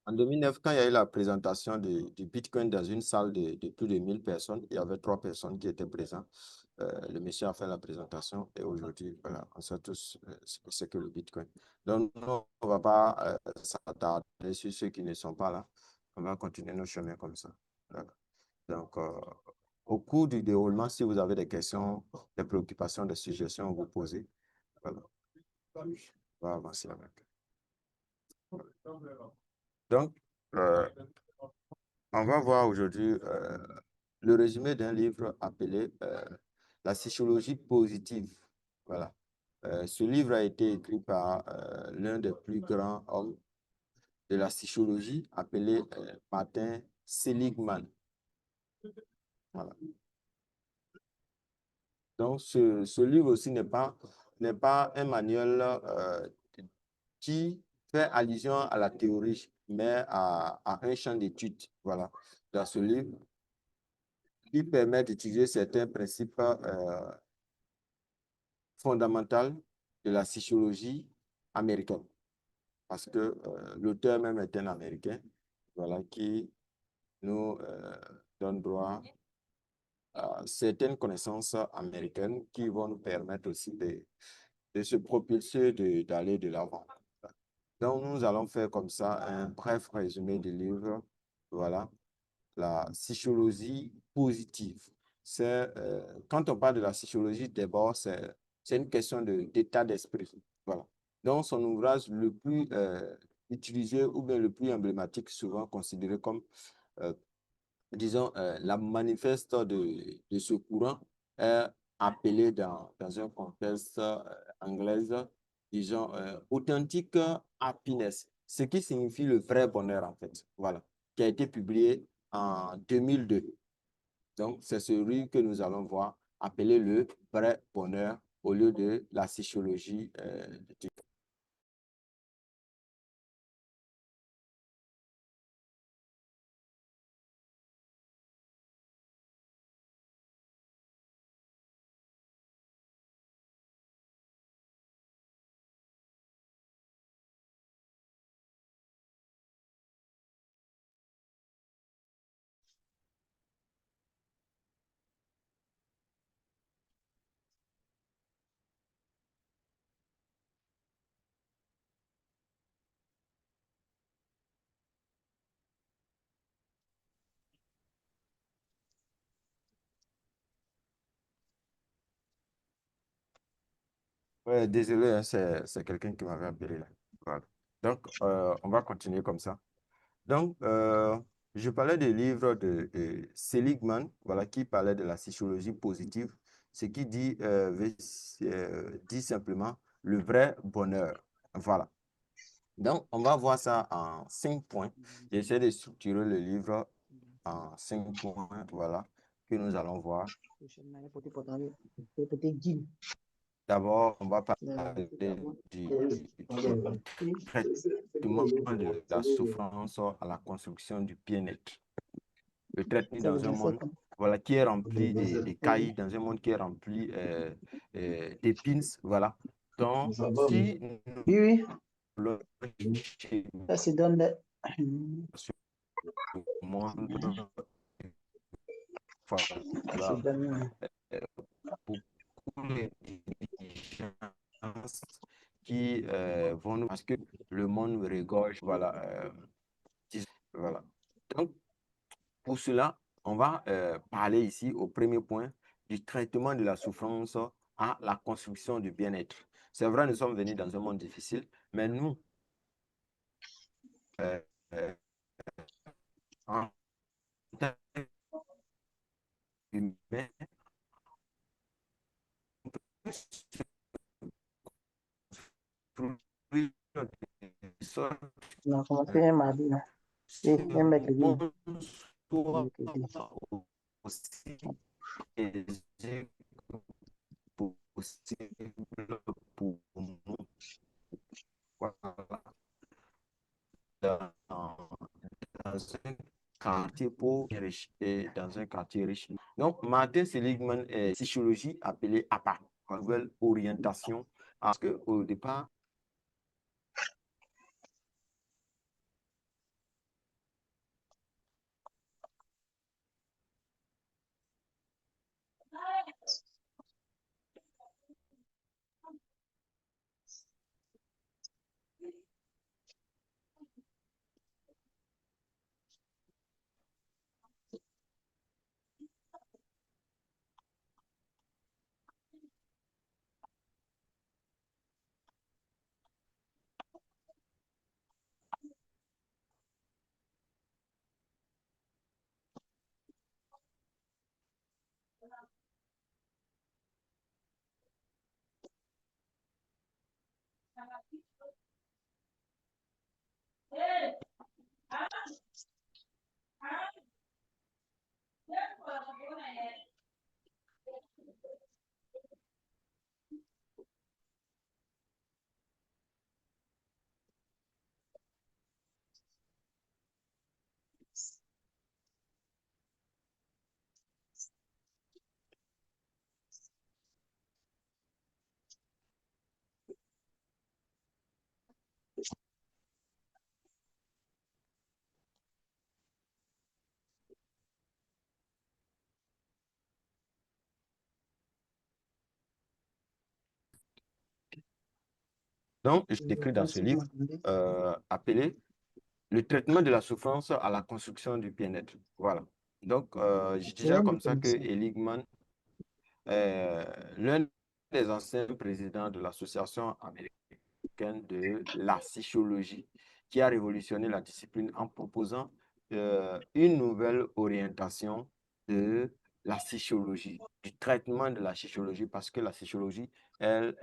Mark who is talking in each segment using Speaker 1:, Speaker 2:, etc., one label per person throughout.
Speaker 1: En 2009, quand il y a eu la présentation du Bitcoin dans une salle de plus de 1000 personnes, il y avait 3 personnes qui étaient présentes. Le monsieur a fait la présentation et aujourd'hui, voilà, on sait tous ce que c'est que le Bitcoin. Donc, nous, on ne va pas s'attarder sur ceux qui ne sont pas là. On va continuer nos chemins comme ça. Voilà. Donc, au cours du déroulement, si vous avez des questions, des préoccupations, des suggestions, vous posez. Voilà. On va avancer avec. Donc, on va voir aujourd'hui le résumé d'un livre appelé La psychologie positive. Voilà. Ce livre a été écrit par l'un des plus grands hommes de la psychologie, appelé Martin Seligman. Voilà. Donc, ce livre aussi n'est pas un manuel qui fait allusion à la théorie, mais à un champ d'études. Voilà. Dans ce livre, qui permet d'utiliser certains principes fondamentaux de la psychologie américaine. Parce que l'auteur même est un Américain, voilà, qui nous donne droit à certaines connaissances américaines qui vont nous permettre aussi de se propulser, d'aller de l'avant. Donc, nous allons faire comme ça un bref résumé du livre. Voilà, la psychologie positive. Quand on parle de la psychologie, d'abord, c'est une question d'état d'esprit. Voilà. Donc, son ouvrage le plus utilisé ou bien le plus emblématique, souvent considéré comme, euh, disons, la manifeste de ce courant, est appelé dans un contexte anglais, disons, authentique happiness, ce qui signifie le vrai bonheur, en fait. Voilà, qui a été publié en 2002. Donc, c'est celui que nous allons voir appelé le vrai bonheur au lieu de la psychologie du. Ouais, désolé, hein, c'est quelqu'un qui m'avait appelé là. Voilà. Donc, on va continuer comme ça. Donc, je parlais des livres de Seligman, voilà, qui parlait de la psychologie positive, ce qui dit simplement le vrai bonheur. Voilà. Donc, on va voir ça en 5 points. J'essaie de structurer le livre en 5 points, voilà, que nous allons voir. D'abord, on va parler du traitement de la souffrance à la construction du bien-être. Le traitement dans un monde, voilà, qui est rempli de cailles, dans un monde qui est rempli d'épines, voilà. Donc, si
Speaker 2: Oui, oui,
Speaker 1: nous
Speaker 2: ça se donne.
Speaker 1: ce monde,
Speaker 2: Ça se
Speaker 1: voilà,
Speaker 2: donne.
Speaker 1: beaucoup d'intelligence qui vont nous... Parce que le monde nous regorge, voilà. Voilà. Donc, pour cela, on va parler ici au premier point du traitement de la souffrance à la construction du bien-être. C'est vrai, nous sommes venus dans un monde difficile, mais nous, euh, euh, en tant qu'humains, on peut trouver des sortes
Speaker 2: On a commencé un mardi, là. Et un mercredi.
Speaker 1: soit
Speaker 2: Mercredi.
Speaker 1: aussi aisés que possible pour nous. Voilà. Dans, dans un quartier pauvre et riche et dans un quartier riche. Donc, Martin Seligman est psychologie appelée APA, nouvelle orientation, parce qu'au départ, Donc, je décris dans ce livre appelé Le traitement de la souffrance à la construction du bien-être. Voilà. Donc, je dirais comme ça que Ehrlichman, l'un des anciens présidents de l'Association américaine de la psychologie, qui a révolutionné la discipline en proposant une nouvelle orientation de la psychologie, du traitement de la psychologie, parce que la psychologie, elle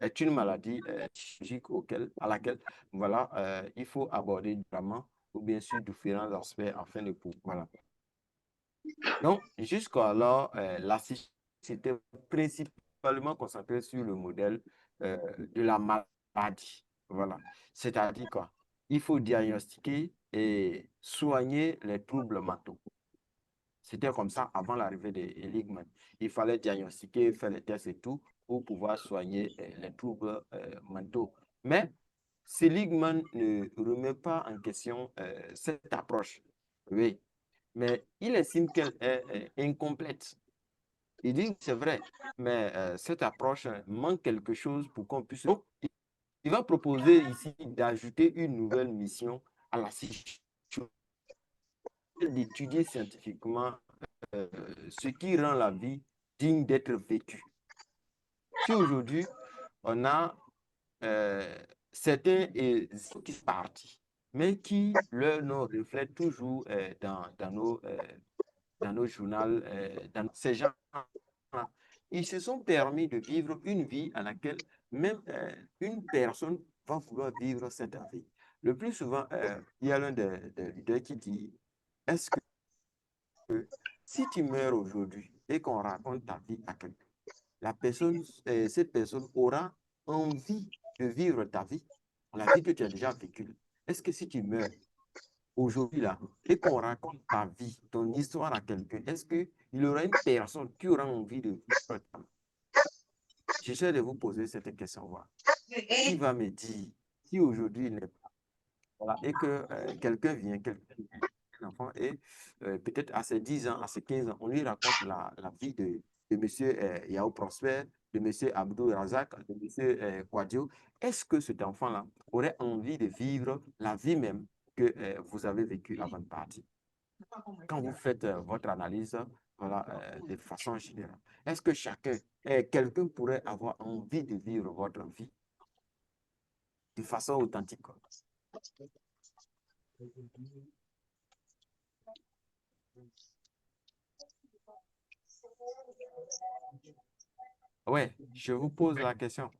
Speaker 1: est une maladie psychique à laquelle voilà, il faut aborder différemment ou bien sûr différents aspects afin de pouvoir. Voilà. Donc, jusqu'alors, la psychologie s'était principalement concentrée sur le modèle de la maladie. Voilà. C'est-à-dire quoi? Il faut diagnostiquer et soigner les troubles mentaux. C'était comme ça avant l'arrivée de Ehrlichman. Il fallait diagnostiquer, faire les tests et tout pour pouvoir soigner les troubles mentaux. Mais Seligman ne remet pas en question cette approche. Oui, mais il estime qu'elle est incomplète. Il dit que c'est vrai, mais cette approche manque quelque chose pour qu'on puisse... Donc, il va proposer ici d'ajouter une nouvelle mission à la psychologie, d'étudier scientifiquement ce qui rend la vie digne d'être vécue. Si aujourd'hui, on a certains qui sont partis, mais qui leur nom reflète toujours dans nos journaux, dans ces gens, ils se sont permis de vivre une vie à laquelle même une personne va vouloir vivre cette vie. Le plus souvent, il y a l'un des leaders qui dit, est-ce que si tu meurs aujourd'hui et qu'on raconte ta vie à quelqu'un, cette personne aura envie de vivre ta vie, la vie que tu as déjà vécue? Est-ce que si tu meurs aujourd'hui là et qu'on raconte ta vie, ton histoire à quelqu'un, est-ce qu'il y aura une personne qui aura envie de vivre ta vie? J'essaie de vous poser cette question. Voilà. Qui va me dire si aujourd'hui il n'est pas là et que quelqu'un vient, un enfant, et peut-être à ses 10 ans, à ses 15 ans, on lui raconte la vie de M. Yao Prosper, de M. Abdou Razak, de M. Kouadio. Est-ce que cet enfant-là aurait envie de vivre la vie même que vous avez vécue avant de partir? Quand vous faites votre analyse, voilà, de façon générale, est-ce que quelqu'un pourrait avoir envie de vivre votre vie de façon authentique? Oui, je vous pose la question.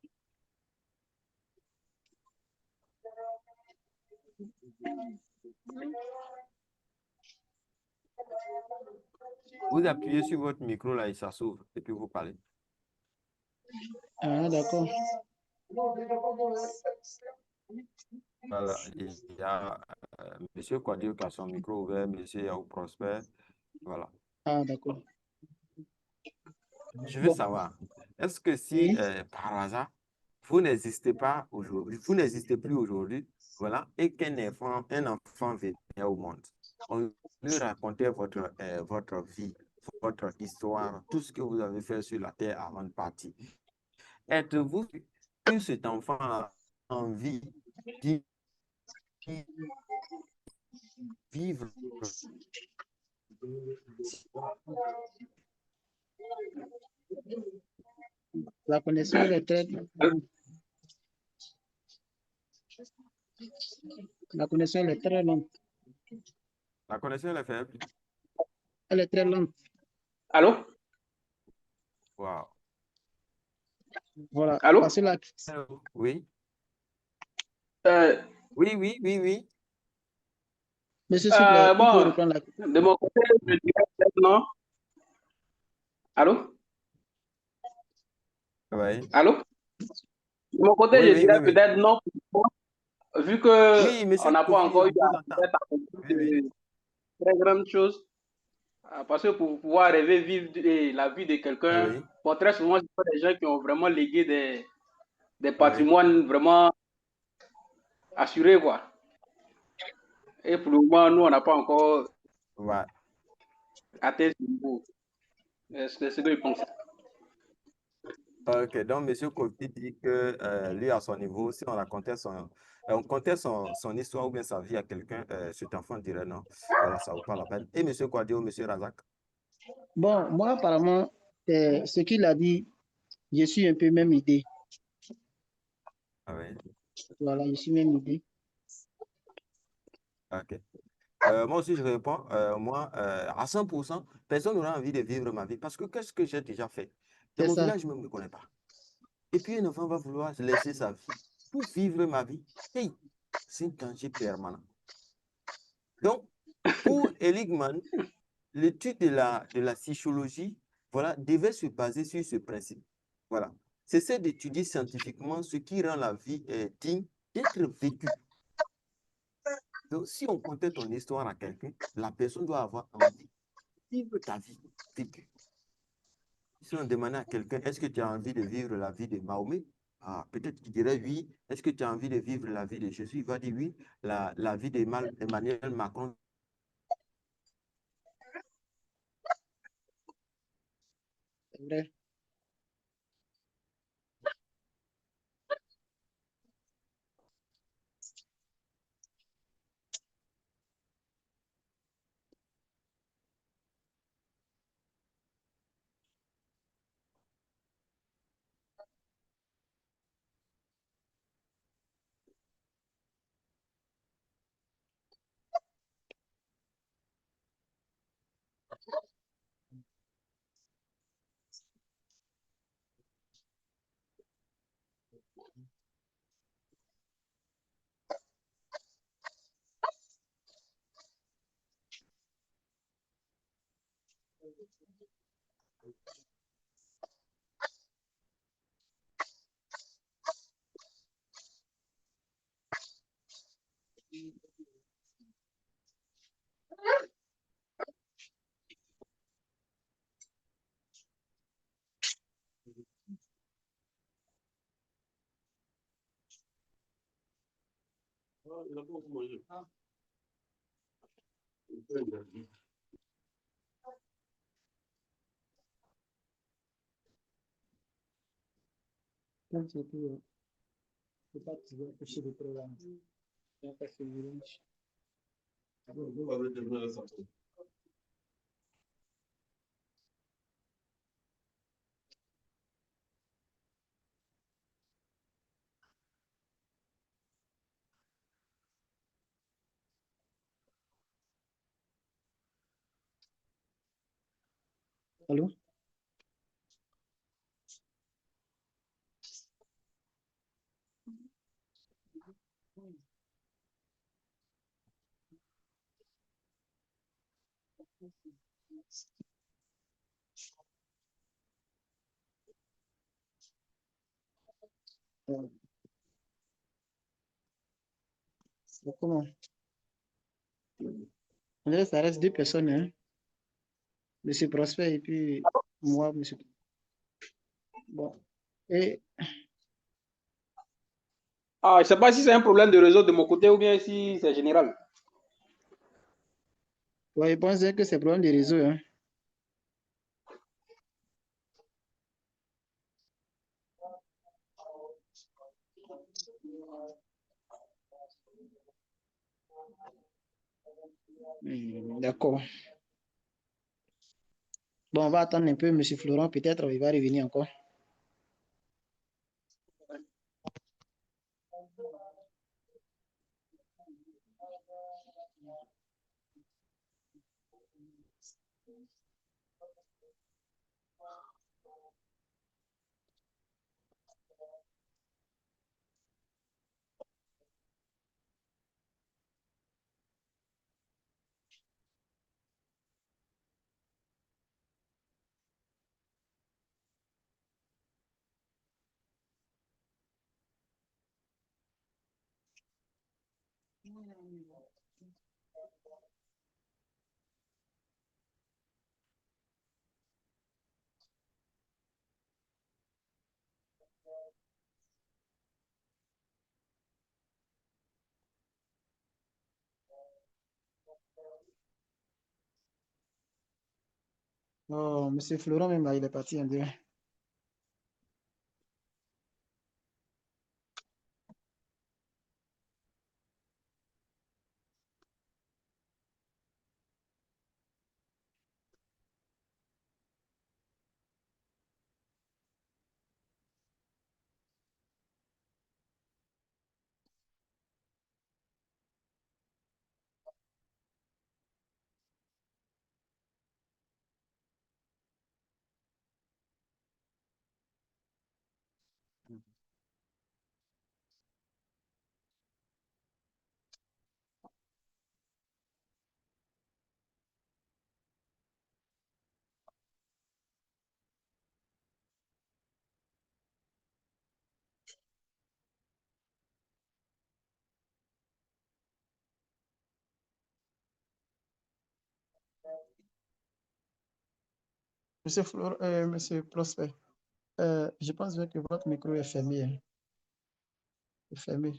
Speaker 1: Vous appuyez sur votre micro là et ça s'ouvre et puis vous parlez.
Speaker 2: Ah, d'accord.
Speaker 1: Voilà, il y a M. Kouadio qui a son micro ouvert, M. Yao Prosper. Voilà.
Speaker 2: Ah, d'accord.
Speaker 1: Je veux savoir, est-ce que si par hasard, vous n'existez pas aujourd'hui, vous n'existez plus aujourd'hui, voilà, et qu'un enfant venait au monde, on lui racontait votre vie, votre histoire, tout ce que vous avez fait sur la terre avant de partir. Êtes-vous que cet enfant a envie de vivre?
Speaker 2: La connexion est très... La connexion est très lente.
Speaker 1: La connexion est faible.
Speaker 2: Elle est très lente.
Speaker 3: Allô?
Speaker 1: Wow.
Speaker 2: Voilà.
Speaker 3: Allô?
Speaker 2: Parce que la...
Speaker 1: Oui.
Speaker 3: Euh,
Speaker 1: Oui.
Speaker 2: Monsieur Sigler, il faut
Speaker 3: bon,
Speaker 2: reprendre la...
Speaker 3: de mon côté, je dirais peut-être non. Allô?
Speaker 1: Oui.
Speaker 3: Allô? De mon côté, je dirais
Speaker 1: Oui.
Speaker 3: peut-être non, vu que
Speaker 1: Oui, monsieur
Speaker 3: on n'a pas
Speaker 1: Kofi,
Speaker 3: encore eu
Speaker 1: on vous
Speaker 3: à
Speaker 1: entend.
Speaker 3: faire
Speaker 1: Oui.
Speaker 3: de très grandes choses. Parce que pour pouvoir rêver vivre la vie de quelqu'un,
Speaker 1: Oui.
Speaker 3: bon, très souvent, ce sont des gens qui ont vraiment légué des
Speaker 1: Oui.
Speaker 3: patrimoines vraiment assurés, quoi. Et pour le moment, nous, on n'a pas encore
Speaker 1: Ouais.
Speaker 3: atteint ce niveau. C'est ce que je pense.
Speaker 1: Ok, donc M. Kofi dit que lui, à son niveau, si on contait son histoire ou bien sa vie à quelqu'un, cet enfant dirait non. Voilà, ça vaut pas la peine. Et M. Kouadio, M. Razak?
Speaker 2: Bon, moi, apparemment, ce qu'il a dit, je suis un peu même idée.
Speaker 1: Ah oui,
Speaker 2: Voilà, je suis même idée.
Speaker 1: ok. Moi aussi, je réponds, à 100%, personne n'aura envie de vivre ma vie parce que qu'est-ce que j'ai déjà fait? Dans
Speaker 2: C'est
Speaker 1: mon
Speaker 2: ça.
Speaker 1: village, je ne me connais pas. Et puis, un enfant va vouloir laisser sa vie pour vivre ma vie. Hey, c'est un danger permanent. Donc, pour Eligman, l'étude de la psychologie, voilà, devait se baser sur ce principe. Voilà. C'est d'étudier scientifiquement ce qui rend la vie digne d'être vécue. Donc, si on contait ton histoire à quelqu'un, la personne doit avoir envie de vivre ta vie vécue. Si on demandait à quelqu'un, est-ce que tu as envie de vivre la vie de Mahomet? Ah, peut-être qu'il dirait oui. Est-ce que tu as envie de vivre la vie de Jésus? Il va dire oui. La vie d'Emmanuel Macron.
Speaker 2: C'est vrai. Quand tu peux pas te coucher de programme. Allô? C'est comment? On dirait que ça reste deux personnes, hein? Monsieur Prosper et puis moi, monsieur. Bon. Et
Speaker 3: Ah, je ne sais pas si c'est un problème de réseau de mon côté ou bien si c'est général.
Speaker 2: ouais, je pense que c'est problème des réseaux, hein? D'accord. Bon, on va attendre un peu, monsieur Florent, peut-être il va revenir encore. Oh, monsieur Florent, même là, il est parti en deux. Monsieur Prosper, je pense bien que votre micro est fermé. Hein. Est fermé.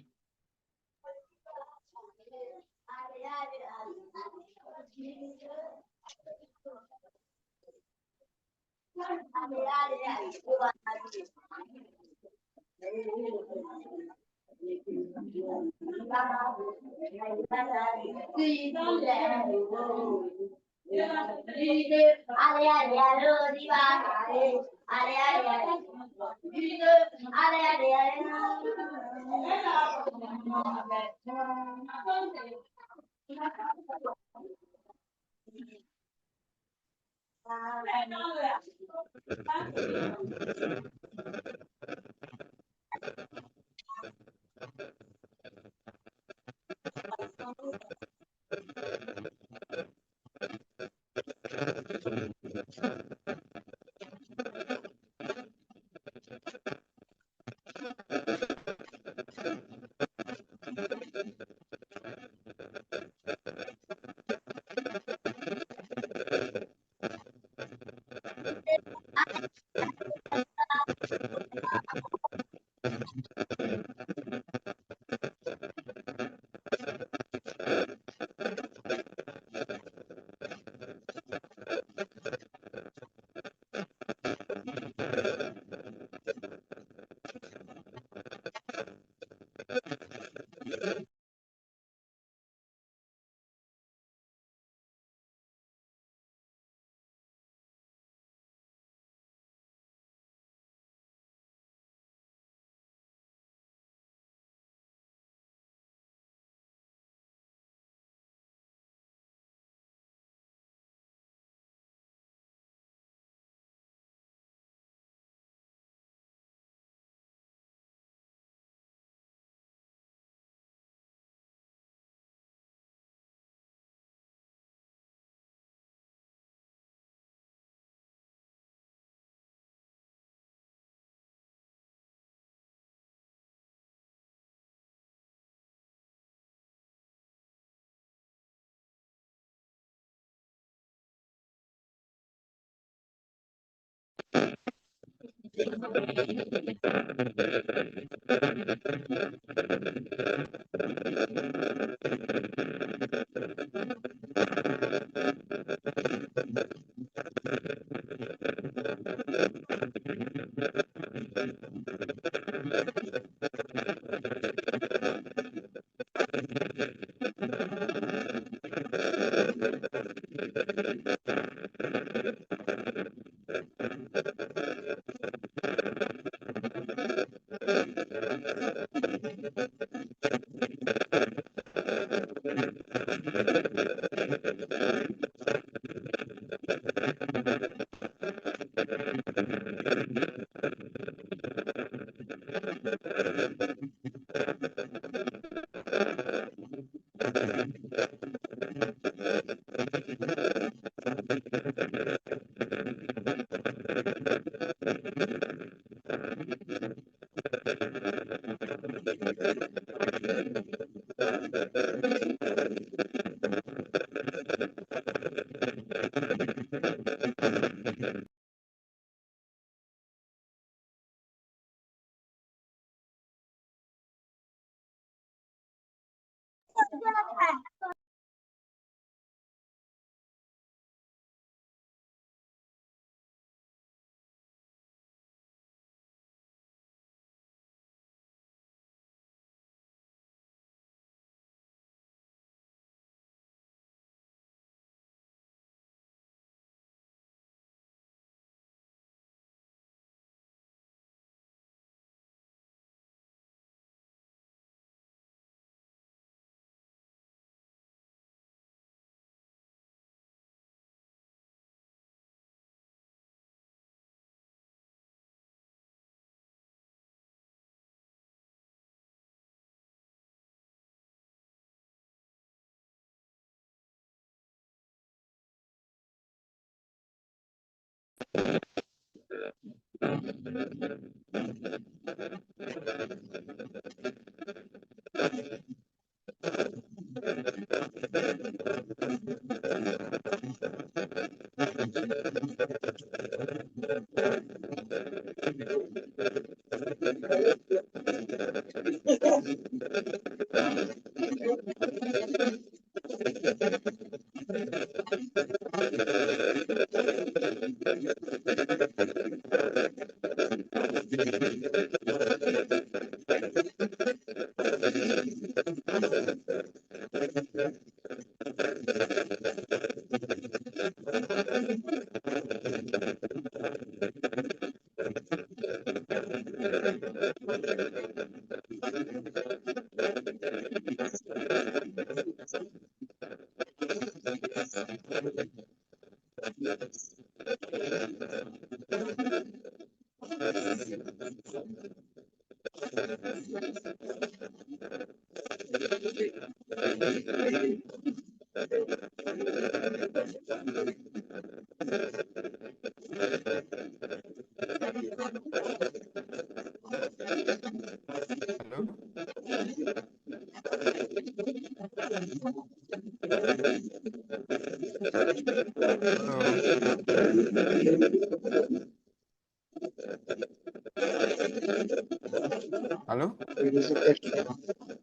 Speaker 1: Allô? Allô? Allô?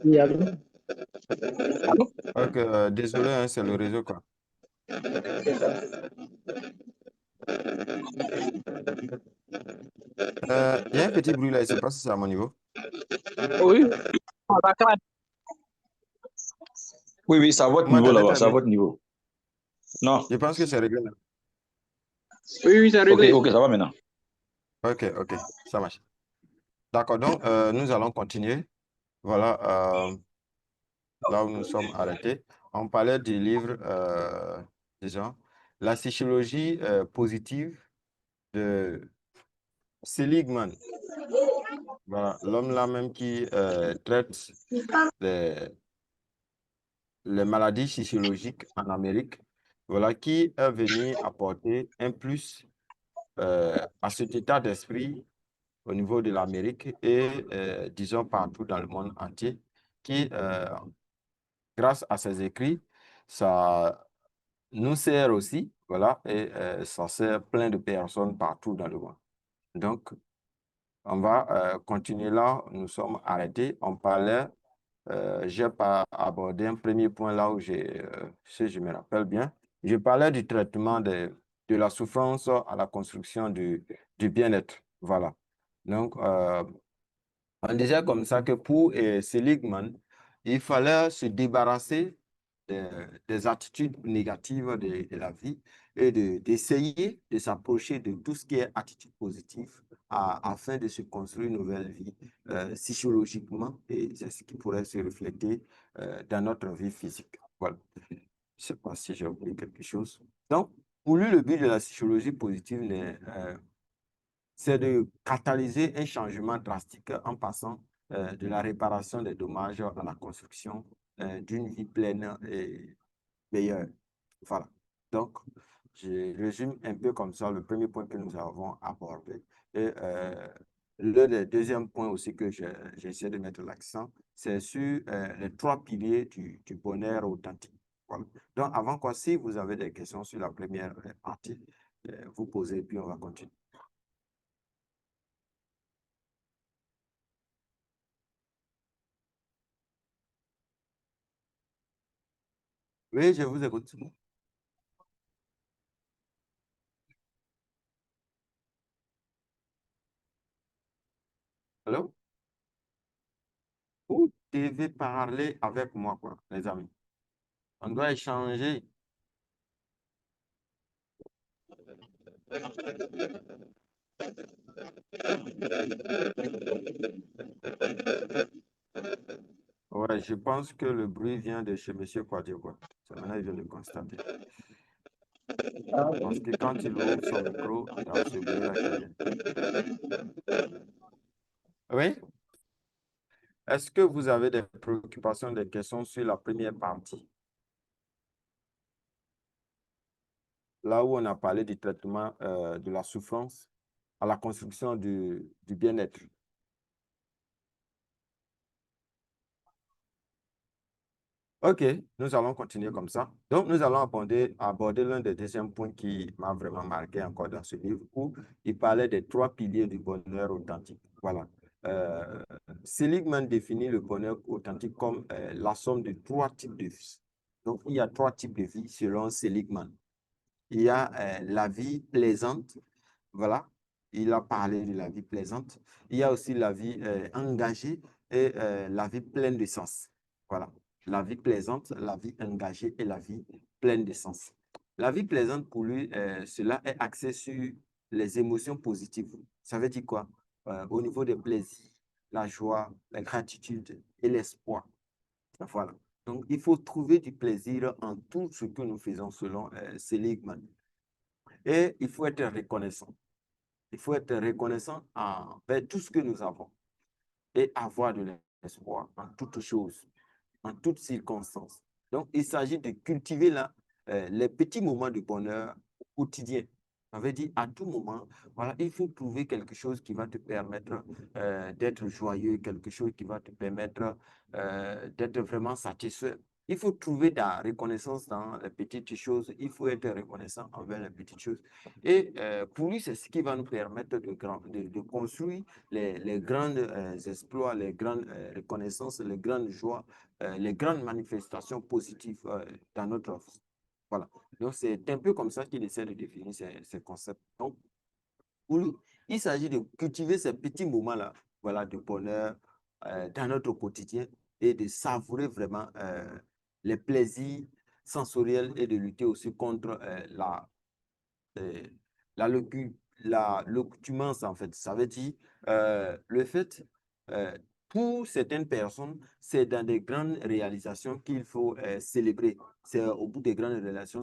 Speaker 2: Oui, allô?
Speaker 1: Ok, désolé, hein, c'est le réseau, quoi. Il y a un petit bruit là, je ne sais pas si c'est à mon niveau.
Speaker 3: Oui.
Speaker 4: Oui, oui, c'est à votre
Speaker 1: Vous
Speaker 4: niveau
Speaker 1: m'entendez
Speaker 4: là-bas,
Speaker 1: très
Speaker 4: c'est à
Speaker 1: bien?
Speaker 4: votre niveau. Non.
Speaker 1: Je pense que c'est réglé là.
Speaker 3: Oui, oui, c'est
Speaker 4: Ok,
Speaker 3: réglé.
Speaker 4: ok, ça va maintenant.
Speaker 1: Ok, ok, ça marche. D'accord, donc nous allons continuer. Voilà, là où nous sommes arrêtés. On parlait du livre, disons, La psychologie positive de Seligman. Voilà, l'homme là même qui traite les, les maladies physiologiques en Amérique. Voilà, qui est venu apporter un plus à cet état d'esprit au niveau de l'Amérique et, disons, partout dans le monde entier, qui, grâce à ses écrits, ça nous sert aussi, voilà, et ça sert plein de personnes partout dans le monde. Donc, on va continuer là, nous sommes arrêtés. On parlait, j'ai pas abordé un premier point là où si je me rappelle bien, je parlais du traitement de la souffrance à la construction du bien-être. Voilà. Donc, on disait comme ça que pour Seligman, il fallait se débarrasser des attitudes négatives de la vie et d'essayer de s'approcher de tout ce qui est attitude positive afin de se construire une nouvelle vie psychologiquement, et c'est ce qui pourrait se refléter dans notre vie physique. Voilà. Je ne sais pas si j'ai oublié quelque chose. Donc, pour lui, le but de la psychologie positive c'est de catalyser un changement drastique en passant de la réparation des dommages à la construction d'une vie pleine et meilleure. Voilà. Donc, je résume un peu comme ça le premier point que nous avons abordé. Et le deuxième point aussi que j'essaie de mettre l'accent, c'est sur les trois piliers du bonheur authentique. Voilà. Donc, avant quoi, si vous avez des questions sur la première partie, vous posez, puis on va continuer. Oui, je vous écoute. Allô? Vous devez parler avec moi, quoi, les amis. On doit échanger. Ouais, je pense que le bruit vient de chez M. Kouadio, quoi. C'est maintenant que je viens de constater. Parce que quand il ouvre son micro, il y a ce bruit-là qui vient. Oui? Est-ce que vous avez des préoccupations, des questions sur la première partie? Là où on a parlé du traitement de la souffrance à la construction du bien-être. OK, nous allons continuer comme ça. Donc, nous allons aborder l'un des deuxièmes points qui m'a vraiment marqué encore dans ce livre, où il parlait des trois piliers du bonheur authentique. Voilà. Seligman définit le bonheur authentique comme la somme de 3 types de vie. Donc, il y a 3 types de vie selon Seligman. Il y a la vie plaisante, voilà, il a parlé de la vie plaisante. Il y a aussi la vie engagée et la vie pleine de sens. Voilà, la vie plaisante, la vie engagée et la vie pleine de sens. La vie plaisante, pour lui, cela est axé sur les émotions positives. Ça veut dire quoi? Au niveau des plaisirs, la joie, la gratitude et l'espoir. Voilà. Donc, il faut trouver du plaisir en tout ce que nous faisons selon Seligman. Et il faut être reconnaissant. Il faut être reconnaissant envers tout ce que nous avons et avoir de l'espoir en toutes choses, en toutes circonstances. Donc, il s'agit de cultiver là, les petits moments de bonheur quotidien. Ça veut dire à tout moment, voilà, il faut trouver quelque chose qui va te permettre d'être joyeux, quelque chose qui va te permettre d'être vraiment satisfait. Il faut trouver de la reconnaissance dans les petites choses. Il faut être reconnaissant envers les petites choses. Et pour lui, c'est ce qui va nous permettre de construire les grands exploits, les grandes reconnaissances, les grandes joies, les grandes manifestations positives dans notre vie. Voilà. Donc, c'est un peu comme ça qu'il essaie de définir ces concepts. Donc, pour lui, il s'agit de cultiver ces petits moments-là, voilà, de bonheur dans notre quotidien et de savourer vraiment les plaisirs sensoriels et de lutter aussi contre euh, la locumence, en fait. Ça veut dire le fait, euh, pour certaines personnes, c'est dans des grandes réalisations qu'il faut célébrer. C'est au bout des grandes réalisations.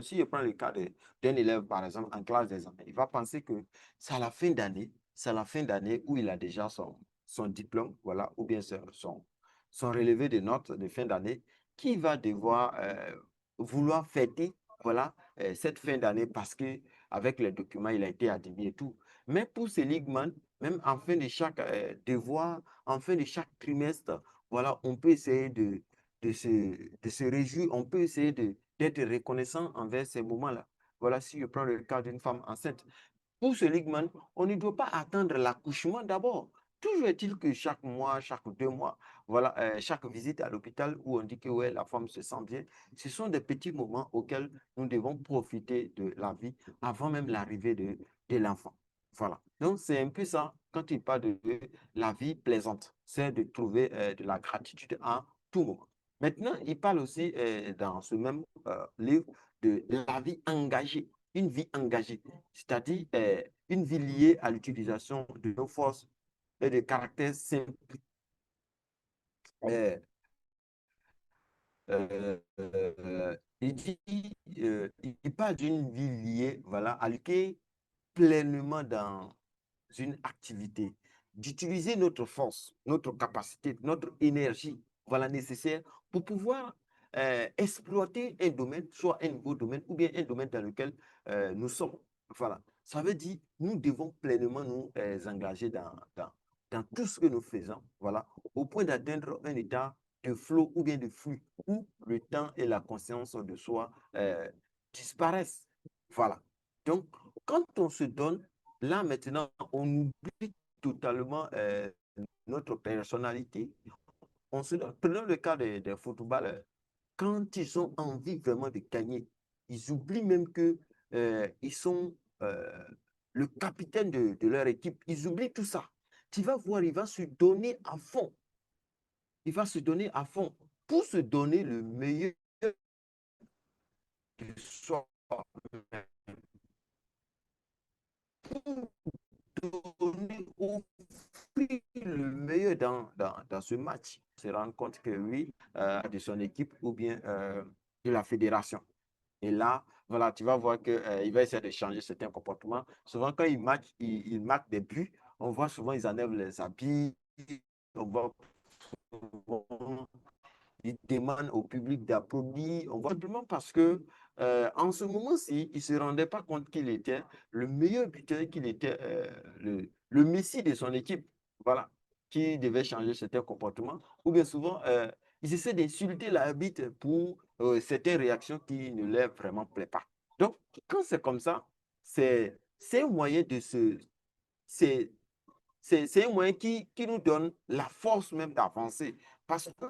Speaker 1: Si je prends le cas d'un élève, par exemple, en classe d'examen, il va penser que c'est à la fin d'année, c'est à la fin d'année où il a déjà son diplôme, voilà, ou bien son relevé de notes de fin d'année, qu'il va devoir vouloir fêter, voilà, cette fin d'année parce que avec les documents, il a été admis et tout. Mais pour Seligman, même en fin de chaque devoir, en fin de chaque trimestre, voilà, on peut essayer de se réjouir, on peut essayer d'être reconnaissant envers ces moments-là. Voilà, si je prends le cas d'une femme enceinte. Pour Seligman, on ne doit pas attendre l'accouchement d'abord. Toujours est-il que chaque mois, chaque 2 mois, voilà, chaque visite à l'hôpital où on dit que ouais, la femme se sent bien, ce sont des petits moments auxquels nous devons profiter de la vie avant même l'arrivée de l'enfant. Voilà. Donc, c'est un peu ça quand il parle de la vie plaisante, c'est de trouver de la gratitude à tout moment. Maintenant, il parle aussi dans ce même livre de la vie engagée, une vie engagée, c'est-à-dire une vie liée à l'utilisation de nos forces et de caractères simples. Euh, il dit, il parle d'une vie liée, voilà, à lutter pleinement dans une activité, d'utiliser notre force, notre capacité, notre énergie, voilà, nécessaire pour pouvoir exploiter un domaine, soit un nouveau domaine ou bien un domaine dans lequel nous sommes. Voilà. Ça veut dire nous devons pleinement nous engager dans tout ce que nous faisons, voilà, au point d'atteindre un état de flow ou bien de flux où le temps et la conscience de soi disparaissent. Voilà. Donc, quand on se donne, là maintenant, on oublie totalement notre personnalité. Prenons le cas des footballeurs. Quand ils ont envie vraiment de gagner, ils oublient même que ils sont le capitaine de leur équipe. Ils oublient tout ça. Tu vas voir, il va se donner à fond. Il va se donner à fond pour se donner le meilleur de soi, pour donner, offrir le meilleur dans ce match. Il se rend compte que oui, de son équipe ou bien de la fédération. Et là, voilà, tu vas voir qu'il va essayer de changer certains comportements. Souvent, quand il marque des buts, on voit souvent ils enlèvent les habits, on voit souvent il demande au public d'applaudir. On voit simplement parce que en ce moment-ci, il ne se rendait pas compte qu'il était le meilleur buteur, qu'il était le messie de son équipe. Voilà, qui devait changer certains comportements. Ou bien souvent, ils essaient d'insulter l'arbitre pour certaines réactions qui ne leur vraiment plaît pas. Donc, quand c'est comme ça, c'est un moyen de se c'est un moyen qui nous donne la force même d'avancer. Parce que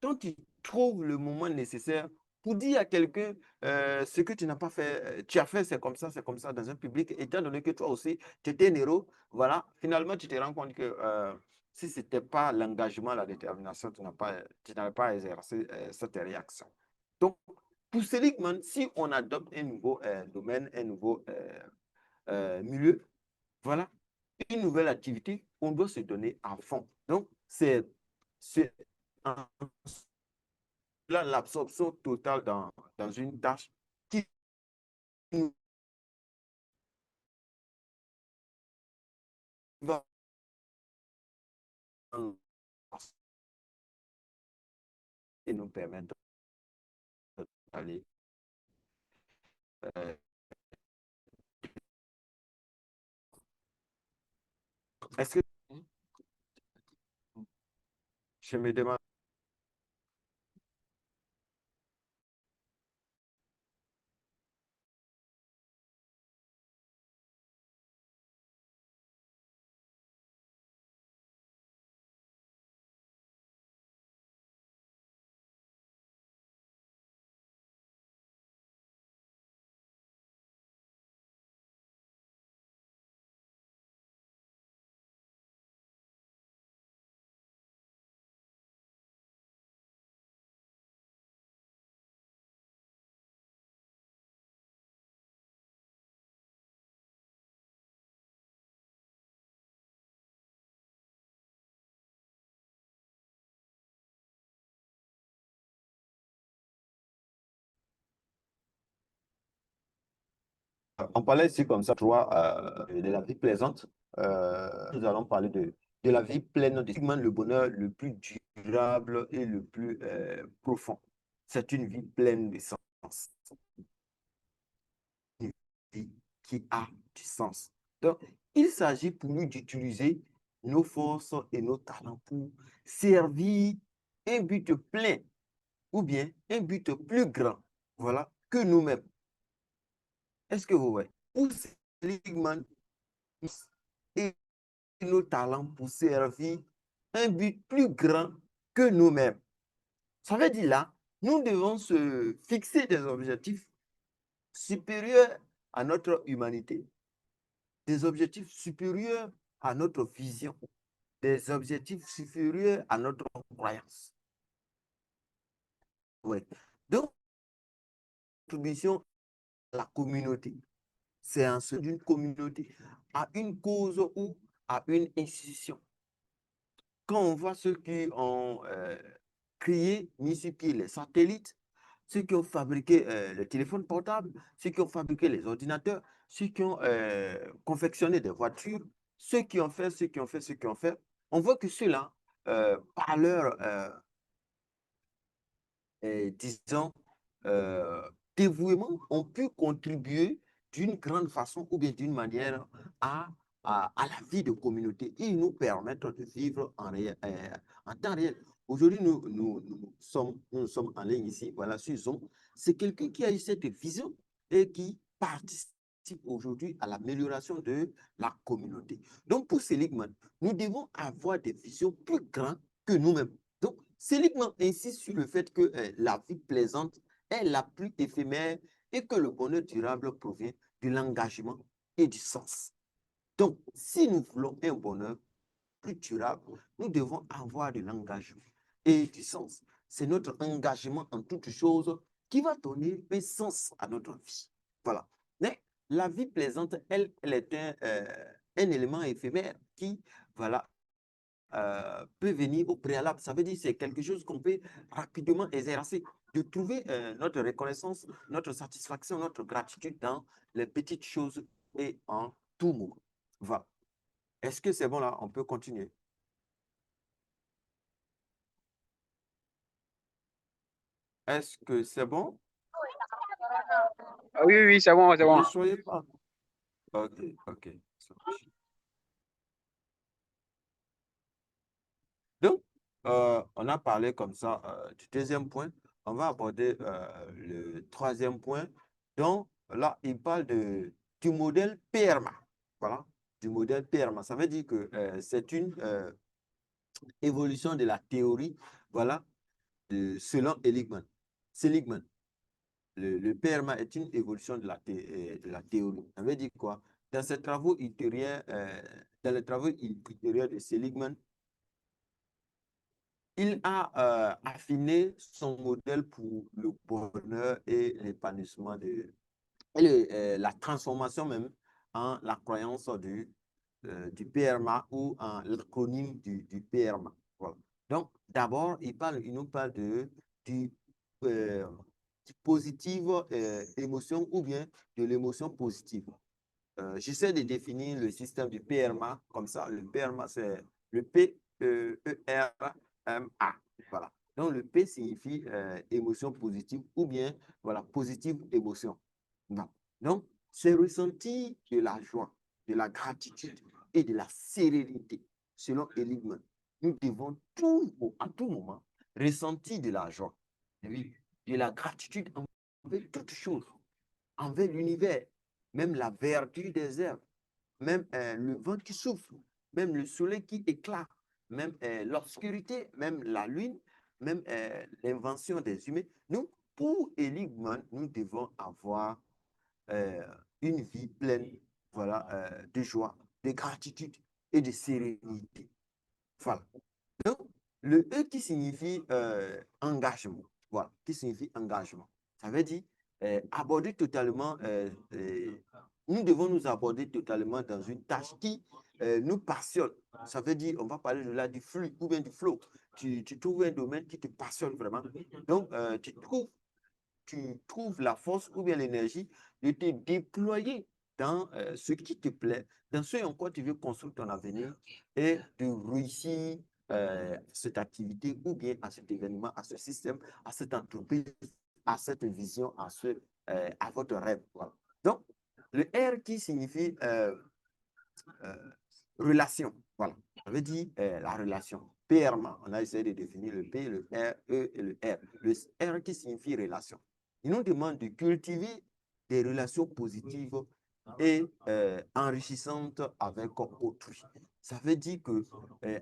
Speaker 1: quand tu trouves le moment nécessaire pour dire à quelqu'un ce que tu n'as pas fait, tu as fait, c'est comme ça, dans un public, étant donné que toi aussi, tu étais un héros, voilà, finalement, tu te rends compte que si ce n'était pas l'engagement, la détermination, tu n'avais pas exercé cette réaction. Donc, pour Seligman, si on adopte un nouveau domaine, un nouveau milieu, voilà, une nouvelle activité, on doit se donner à fond. Donc, c'est l'absorption totale dans une tâche qui nous va et nous permettre d'aller. Euh, Est-ce que je me demande. On parlait ici comme ça, tu vois, de la vie plaisante. Nous allons parler de la vie pleine de Sigmund, le bonheur le plus durable et le plus profond. C'est une vie pleine de sens. Une vie qui a du sens. Donc, il s'agit pour nous d'utiliser nos forces et nos talents pour servir un but plein ou bien un but plus grand, voilà, que nous-mêmes. Est-ce que vous voyez? Ou Seligman et nos talents pour servir un but plus grand que nous-mêmes. Ça veut dire là, nous devons se fixer des objectifs supérieurs à notre humanité, des objectifs supérieurs à notre vision, des objectifs supérieurs à notre croyance. Ouais. Donc, contribution à la communauté, c'est en ce d'une communauté, à une cause ou à une institution. Quand on voit ceux qui ont créé, mis sur pied les satellites, ceux qui ont fabriqué les téléphones portables, ceux qui ont fabriqué les ordinateurs, ceux qui ont confectionné des voitures, ceux qui ont fait, on voit que ceux-là, par leur, disons, euh, dévouement, ont pu contribuer d'une grande façon ou bien d'une manière à la vie de communauté. Ils nous permettent de vivre en temps réel. Aujourd'hui, nous sommes en ligne ici, voilà, sur Zoom. C'est quelqu'un qui a eu cette vision et qui participe aujourd'hui à l'amélioration de la communauté. Donc, pour Seligman, nous devons avoir des visions plus grandes que nous-mêmes. Donc, Seligman insiste sur le fait que la vie plaisante est la plus éphémère et que le bonheur durable provient de l'engagement et du sens. Donc, si nous voulons un bonheur plus durable, nous devons avoir de l'engagement et du sens. C'est notre engagement en toutes choses qui va donner un sens à notre vie. Voilà. Mais la vie plaisante, elle est un élément éphémère qui, voilà, peut venir au préalable. Ça veut dire que c'est quelque chose qu'on peut rapidement exercer, de trouver notre reconnaissance, notre satisfaction, notre gratitude dans les petites choses et en tout moment. Voilà. Est-ce que c'est bon là? On peut continuer. Est-ce que c'est bon?
Speaker 3: Ah oui, oui, c'est bon, c'est bon.
Speaker 1: Ne soyez pas. Ok, ok. Donc, on a parlé comme ça du deuxième point. On va aborder le troisième point. Donc, là, il parle du modèle PERMA. Voilà, du modèle PERMA. Ça veut dire que c'est une évolution de la théorie, voilà, selon Seligman. Le PERMA est une évolution de la théorie. Ça veut dire quoi? Dans ses travaux ultérieurs, dans les travaux ultérieurs de Seligman, il a affiné son modèle pour le bonheur et l'épanouissement et la transformation même en la croyance du PERMA ou en l'acronyme du PERMA. Voilà. Donc, d'abord, il nous parle du positive émotion ou bien de l'émotion positive. J'essaie de définir le système du PERMA comme ça. Le PERMA, c'est le P-E-R-M-A. Voilà. Donc, le P signifie émotion positive ou bien, voilà, positive émotion. Non. Donc, c'est ressentir de la joie, de la gratitude et de la sérénité. Selon Seligman, nous devons à tout moment ressentir de la joie, oui, de la gratitude envers toutes choses, envers l'univers, même la verdure des herbes, même le vent qui souffle, même le soleil qui éclate, même l'obscurité, même la lune, même l'invention des humains. Nous, pour Seligman, nous devons avoir une vie pleine, voilà, de joie, de gratitude et de sérénité. Voilà. Donc, le E qui signifie engagement, voilà, qui signifie engagement. Ça veut dire aborder totalement, nous devons nous aborder totalement dans une tâche qui nous passionne. Ça veut dire, on va parler de là du flux ou bien du flow. Tu trouves un domaine qui te passionne vraiment. Donc, tu trouves la force ou bien l'énergie de te déployer dans ce qui te plaît, dans ce en quoi tu veux construire ton avenir et de réussir cette activité ou bien à cet événement, à ce système, à cette entreprise, à cette vision, à votre rêve. Voilà. Donc, le R qui signifie relation. Voilà. Ça veut dire la relation. PRMA, on a essayé de définir le P, le R, E et le R. Le R qui signifie relation. Il nous demande de cultiver des relations positives et enrichissantes avec autrui. Ça veut dire que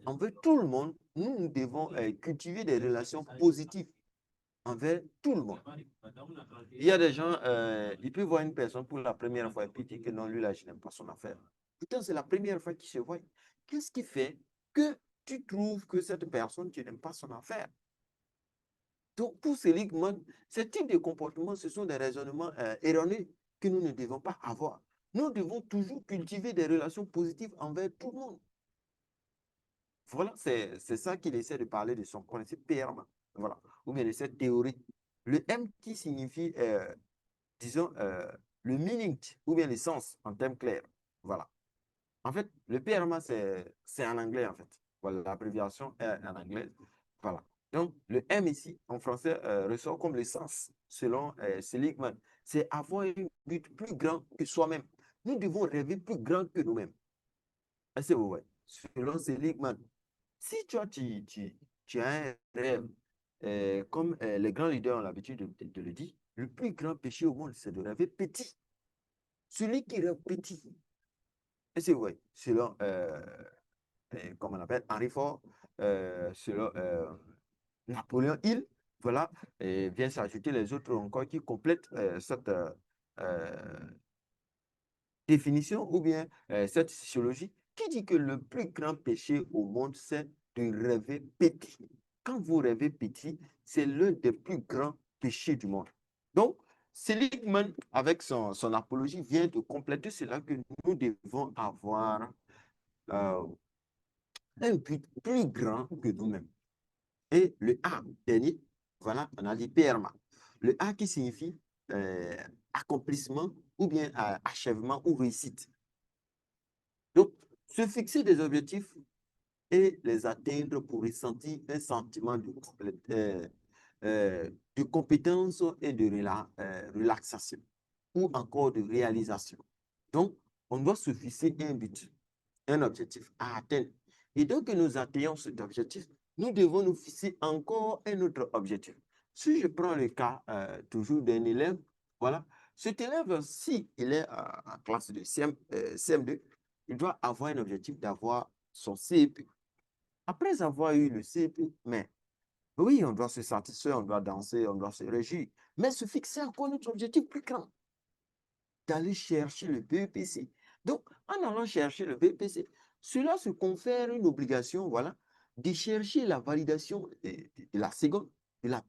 Speaker 1: envers tout le monde, nous devons cultiver des relations positives envers tout le monde. Il y a des gens, ils peuvent voir une personne pour la première fois et puis dire que non, lui là, je n'aime pas son affaire. Pourtant, c'est la première fois qu'ils se voient. Qu'est-ce qui fait que tu trouves que cette personne, tu n'aimes pas son affaire? Donc, pour Seligman, ce type de comportement, ce sont des raisonnements erronés que nous ne devons pas avoir. Nous devons toujours cultiver des relations positives envers tout le monde. Voilà, c'est ça qu'il essaie de parler de son principe PRMA. Voilà, ou bien de cette théorie. Le M qui signifie, disons, le meaning ou bien l'essence en termes clairs. Voilà. En fait, le PRMA, c'est en anglais, en fait. Voilà, l'abréviation est en anglais. Voilà. Donc, le M ici, en français, ressort comme l'essence, selon Seligman. C'est avoir un but plus grand que soi-même. Nous devons rêver plus grand que nous-mêmes. Est-ce que vous voyez? Selon Seligman, si toi, tu as un rêve, comme les grands leaders ont l'habitude de le dire, le plus grand péché au monde, c'est de rêver petit. Celui qui rêve petit, est-ce que vous voyez? Selon comme on appelle, Henry Ford, selon Napoléon Hill, voilà, et vient s'ajouter les autres encore qui complètent cette définition ou bien cette sociologie qui dit que le plus grand péché au monde, c'est de rêver petit. Quand vous rêvez petit, c'est l'un des plus grands péchés du monde. Donc, Seligman, avec son apologie, vient de compléter cela que nous devons avoir un but plus grand que nous-mêmes. Et le A, dernier, voilà, on a dit PRMA. Le A qui signifie accomplissement ou bien achèvement ou réussite. Donc, se fixer des objectifs et les atteindre pour ressentir un sentiment de compétence et de relaxation ou encore de réalisation. Donc, on doit se fixer un but, un objectif à atteindre. Et donc que nous atteignons cet objectif, nous devons nous fixer encore un autre objectif. Si je prends le cas toujours d'un élève, voilà, cet élève, si il est en classe de CM2, il doit avoir un objectif d'avoir son CEP. Après avoir eu le CEP, mais oui, on doit se satisfaire, on doit danser, on doit se réjouir, mais se fixer encore notre objectif plus grand, d'aller chercher le BEPC. Donc, en allant chercher le BEPC, cela se confère une obligation, voilà, de chercher la validation de la seconde, de la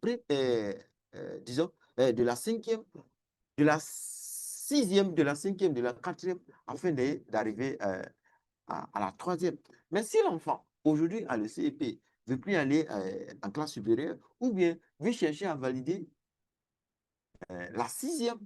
Speaker 1: disons, de la cinquième, de la sixième, de la cinquième, de la quatrième, afin d'arriver à la troisième. Mais si l'enfant, aujourd'hui, a le CEP, ne veut plus aller en classe supérieure, ou bien veut chercher à valider la sixième,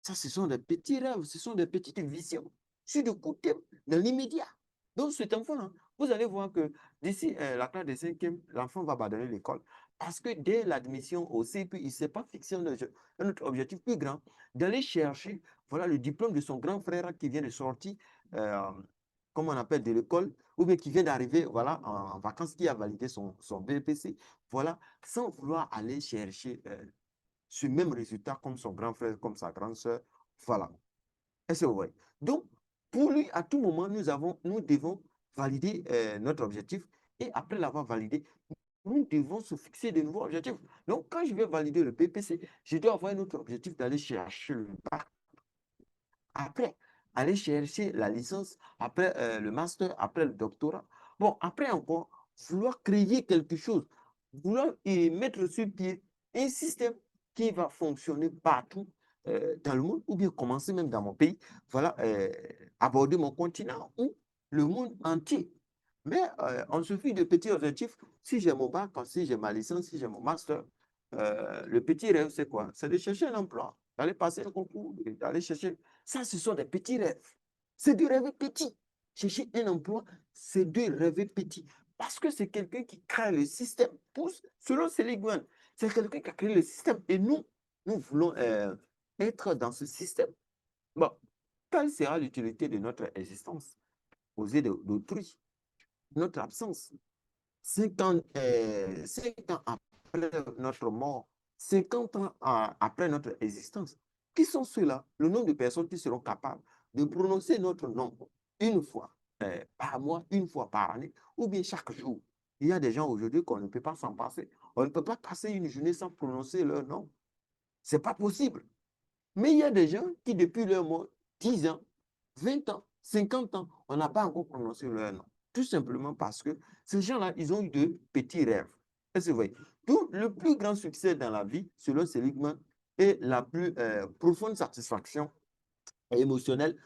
Speaker 1: ça, ce sont des petits rêves, ce sont des petites visions sur le coup de dans l'immédiat. Donc, cet enfant-là, vous allez voir que d'ici la classe de cinquième, l'enfant va abandonner l'école parce que dès l'admission au CEP, il ne s'est pas fixé un autre objectif plus grand d'aller chercher voilà, le diplôme de son grand frère qui vient de sortir, comme on appelle, de l'école, ou bien qui vient d'arriver voilà, en vacances, qui a validé son BEPC, voilà, sans vouloir aller chercher ce même résultat comme son grand frère, comme sa grande sœur. Voilà. Est-ce que vous voyez? Donc, pour lui, à tout moment, nous devons valider notre objectif et après l'avoir validé, nous devons se fixer de nouveaux objectifs. Donc, quand je vais valider le BPC, je dois avoir un autre objectif d'aller chercher le bac. Après, aller chercher la licence, après le master, après le doctorat. Bon, après encore, vouloir créer quelque chose, vouloir mettre sur pied un système qui va fonctionner partout dans le monde, ou bien commencer même dans mon pays, voilà, aborder mon continent ou le monde entier. Mais on se fiche de petits objectifs. Si j'ai mon bac, si j'ai ma licence, si j'ai mon master, le petit rêve, c'est quoi? C'est de chercher un emploi, d'aller passer un concours, d'aller chercher. Ça, ce sont des petits rêves. C'est de rêver petit. Chercher un emploi, c'est de rêver petit. Parce que c'est quelqu'un qui crée le système. Selon Seligman, c'est quelqu'un qui a créé le système. Et nous voulons être dans ce système. Bon, quelle sera l'utilité de notre existence aux yeux d'autrui? Notre absence. 5 ans après notre mort, 50 ans après notre existence, qui sont ceux-là? Le nombre de personnes qui seront capables de prononcer notre nom une fois par mois, une fois par année, ou bien chaque jour. Il y a des gens aujourd'hui qu'on ne peut pas s'en passer. On ne peut pas passer une journée sans prononcer leur nom. Ce n'est pas possible. Mais il y a des gens qui, depuis leur mort, 10 ans, 20 ans, 50 ans, on n'a pas encore prononcé leur nom. Tout simplement parce que ces gens-là, ils ont eu de petits rêves. Est-ce que vous voyez? Donc, le plus grand succès dans la vie, selon Seligman, et la plus profonde satisfaction émotionnelle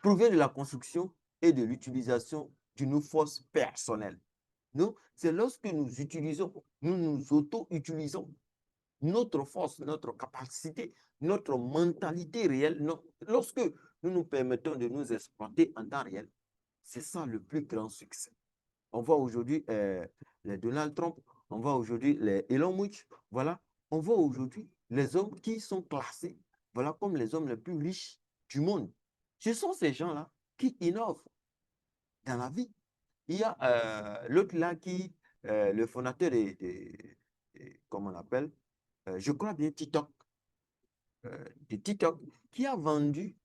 Speaker 1: provient de la construction et de l'utilisation d'une force personnelle. Donc, c'est lorsque nous utilisons, nous nous auto-utilisons notre force, notre capacité, notre mentalité réelle, lorsque nous nous permettons de nous exploiter en temps réel, c'est ça le plus grand succès. On voit aujourd'hui les Donald Trump, on voit aujourd'hui les Elon Musk, voilà. On voit aujourd'hui les hommes qui sont classés, voilà, comme les hommes les plus riches du monde. Ce sont ces gens-là qui innovent dans la vie. Il y a l'autre là le fondateur comment on appelle, je crois bien TikTok, de TikTok, qui a vendu,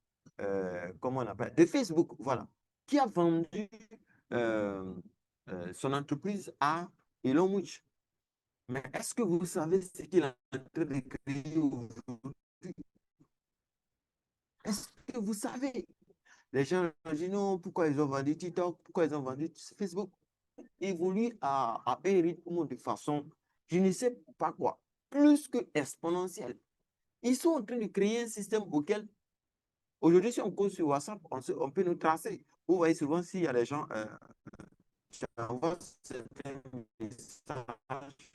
Speaker 1: comment on appelle, de Facebook, voilà, qui a vendu son entreprise à Elon Musk. Mais est-ce que vous savez ce qu'il est en train de créer aujourd'hui? Est-ce que vous savez? Les gens disent non, pourquoi ils ont vendu TikTok, pourquoi ils ont vendu Facebook? Évolue à un rythme de façon, je ne sais pas quoi, plus que exponentielle. Ils sont en train de créer un système auquel, aujourd'hui, si on cause sur WhatsApp, on peut nous tracer. Vous voyez souvent s'il y a des gens qui envoient certains messages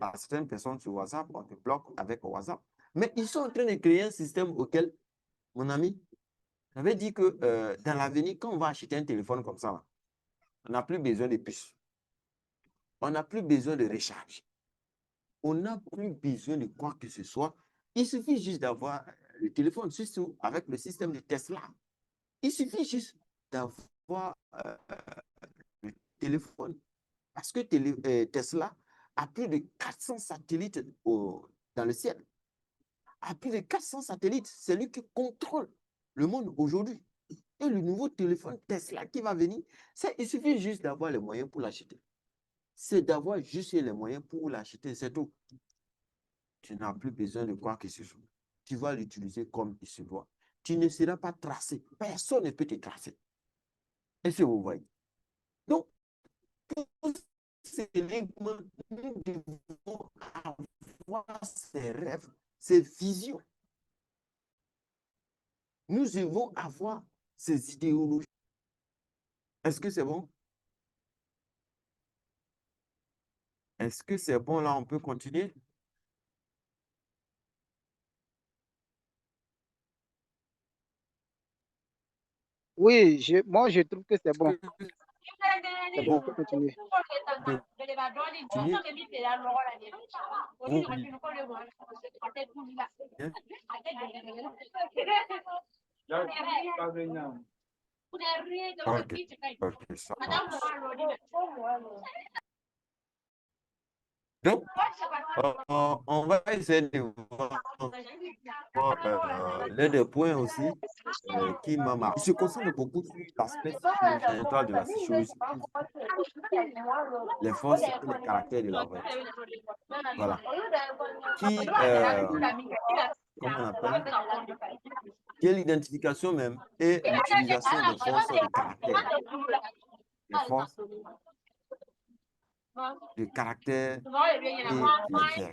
Speaker 1: à certaines personnes sur WhatsApp, on te bloque avec WhatsApp. Mais ils sont en train de créer un système auquel, mon ami, j'avais dit que dans l'avenir, quand on va acheter un téléphone comme ça, on n'a plus besoin de puces. On n'a plus besoin de recharge. On n'a plus besoin de quoi que ce soit. Il suffit juste d'avoir le téléphone, surtout avec le système de Tesla. Il suffit juste d'avoir le téléphone. Parce que Tesla a plus de 400 satellites dans le ciel. A plus de 400 satellites. C'est lui qui contrôle le monde aujourd'hui. Et le nouveau téléphone Tesla qui va venir, il suffit juste d'avoir les moyens pour l'acheter. C'est d'avoir juste les moyens pour l'acheter, c'est tout. Tu n'as plus besoin de quoi que ce soit. Tu vas l'utiliser comme il se doit. Tu ne seras pas tracé. Personne ne peut te tracer. Est-ce que vous voyez? Donc, pour Seligman, nous devons avoir ces rêves, ces visions. Nous devons avoir ces idéologies. Est-ce que c'est bon? Est-ce que c'est bon là? On peut continuer?
Speaker 2: Oui, moi, je trouve que c'est bon.
Speaker 1: Est-ce que
Speaker 2: C'est bon, on peut continuer.
Speaker 1: continuer? Vous- Ok, ok, ça marche. Donc, on va essayer de voir l'un des points aussi qui m'a marqué. Je se concentre beaucoup sur l'aspect fondamental de la psychologie, les forces et les caractères de la vente. Voilà. Qui, comment on appelle, qui est l'identification même et l'utilisation des forces de caractère. Les forces de caractère et les vertus.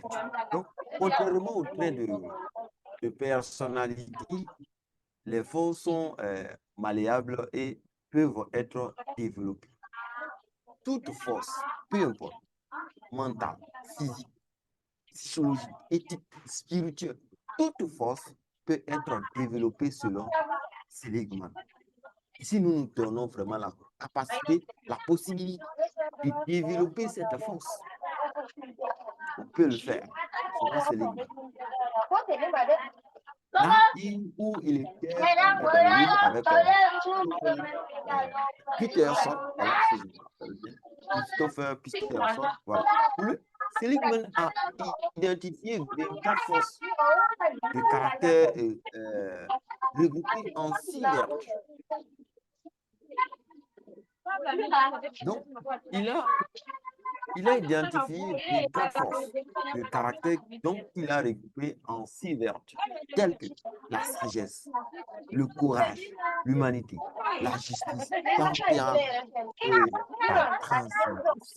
Speaker 1: Donc, contrairement au trait de personnalité, les forces sont malléables et peuvent être développées. Toute force, peu importe, mentale, physique, psychologique, éthique, spirituelle, toute force peut être développée selon Seligman. Ici, nous nous donnons vraiment la capacité, la possibilité de développer cette force. On peut le faire selon Seligman. Là où il était dans le livre avec Peterson, voilà, si je me rappelle bien, Christopher Peterson, voilà. Seligman a identifié 24 forces de caractère regroupées en 6 vertus. Donc, il a identifié 24 forces de caractère, donc il a regroupé en 6 vertus, telles que la sagesse, le courage, l'humanité, la justice, tempérance et la transcendance.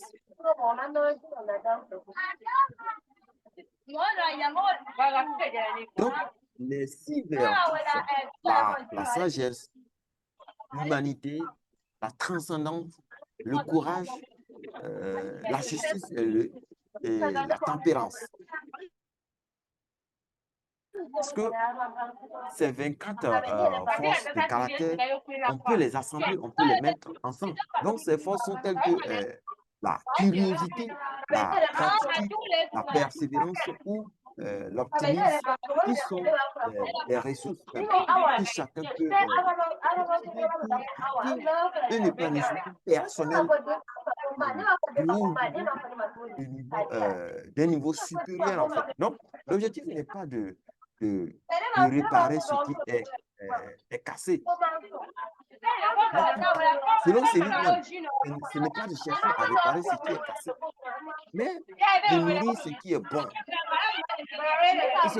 Speaker 1: Donc, les 6 vertus sont la sagesse, l'humanité, la transcendance, le courage, la justice et la tempérance. Parce que ces 24 forces de caractère, on peut les assembler, on peut les mettre ensemble. Donc, ces forces sont telles que la curiosité, la gratitude, la persévérance ou l'optimisme, qui sont les ressources que chacun peut utiliser pour atteindre un épanouissement personnel d'un niveau supérieur, en fait. Donc, l'objectif n'est pas de réparer ce qui est cassé. Selon Seligman, ce n'est pas de chercher à réparer ce qui est cassé, mais de nourrir ce qui est bon. Si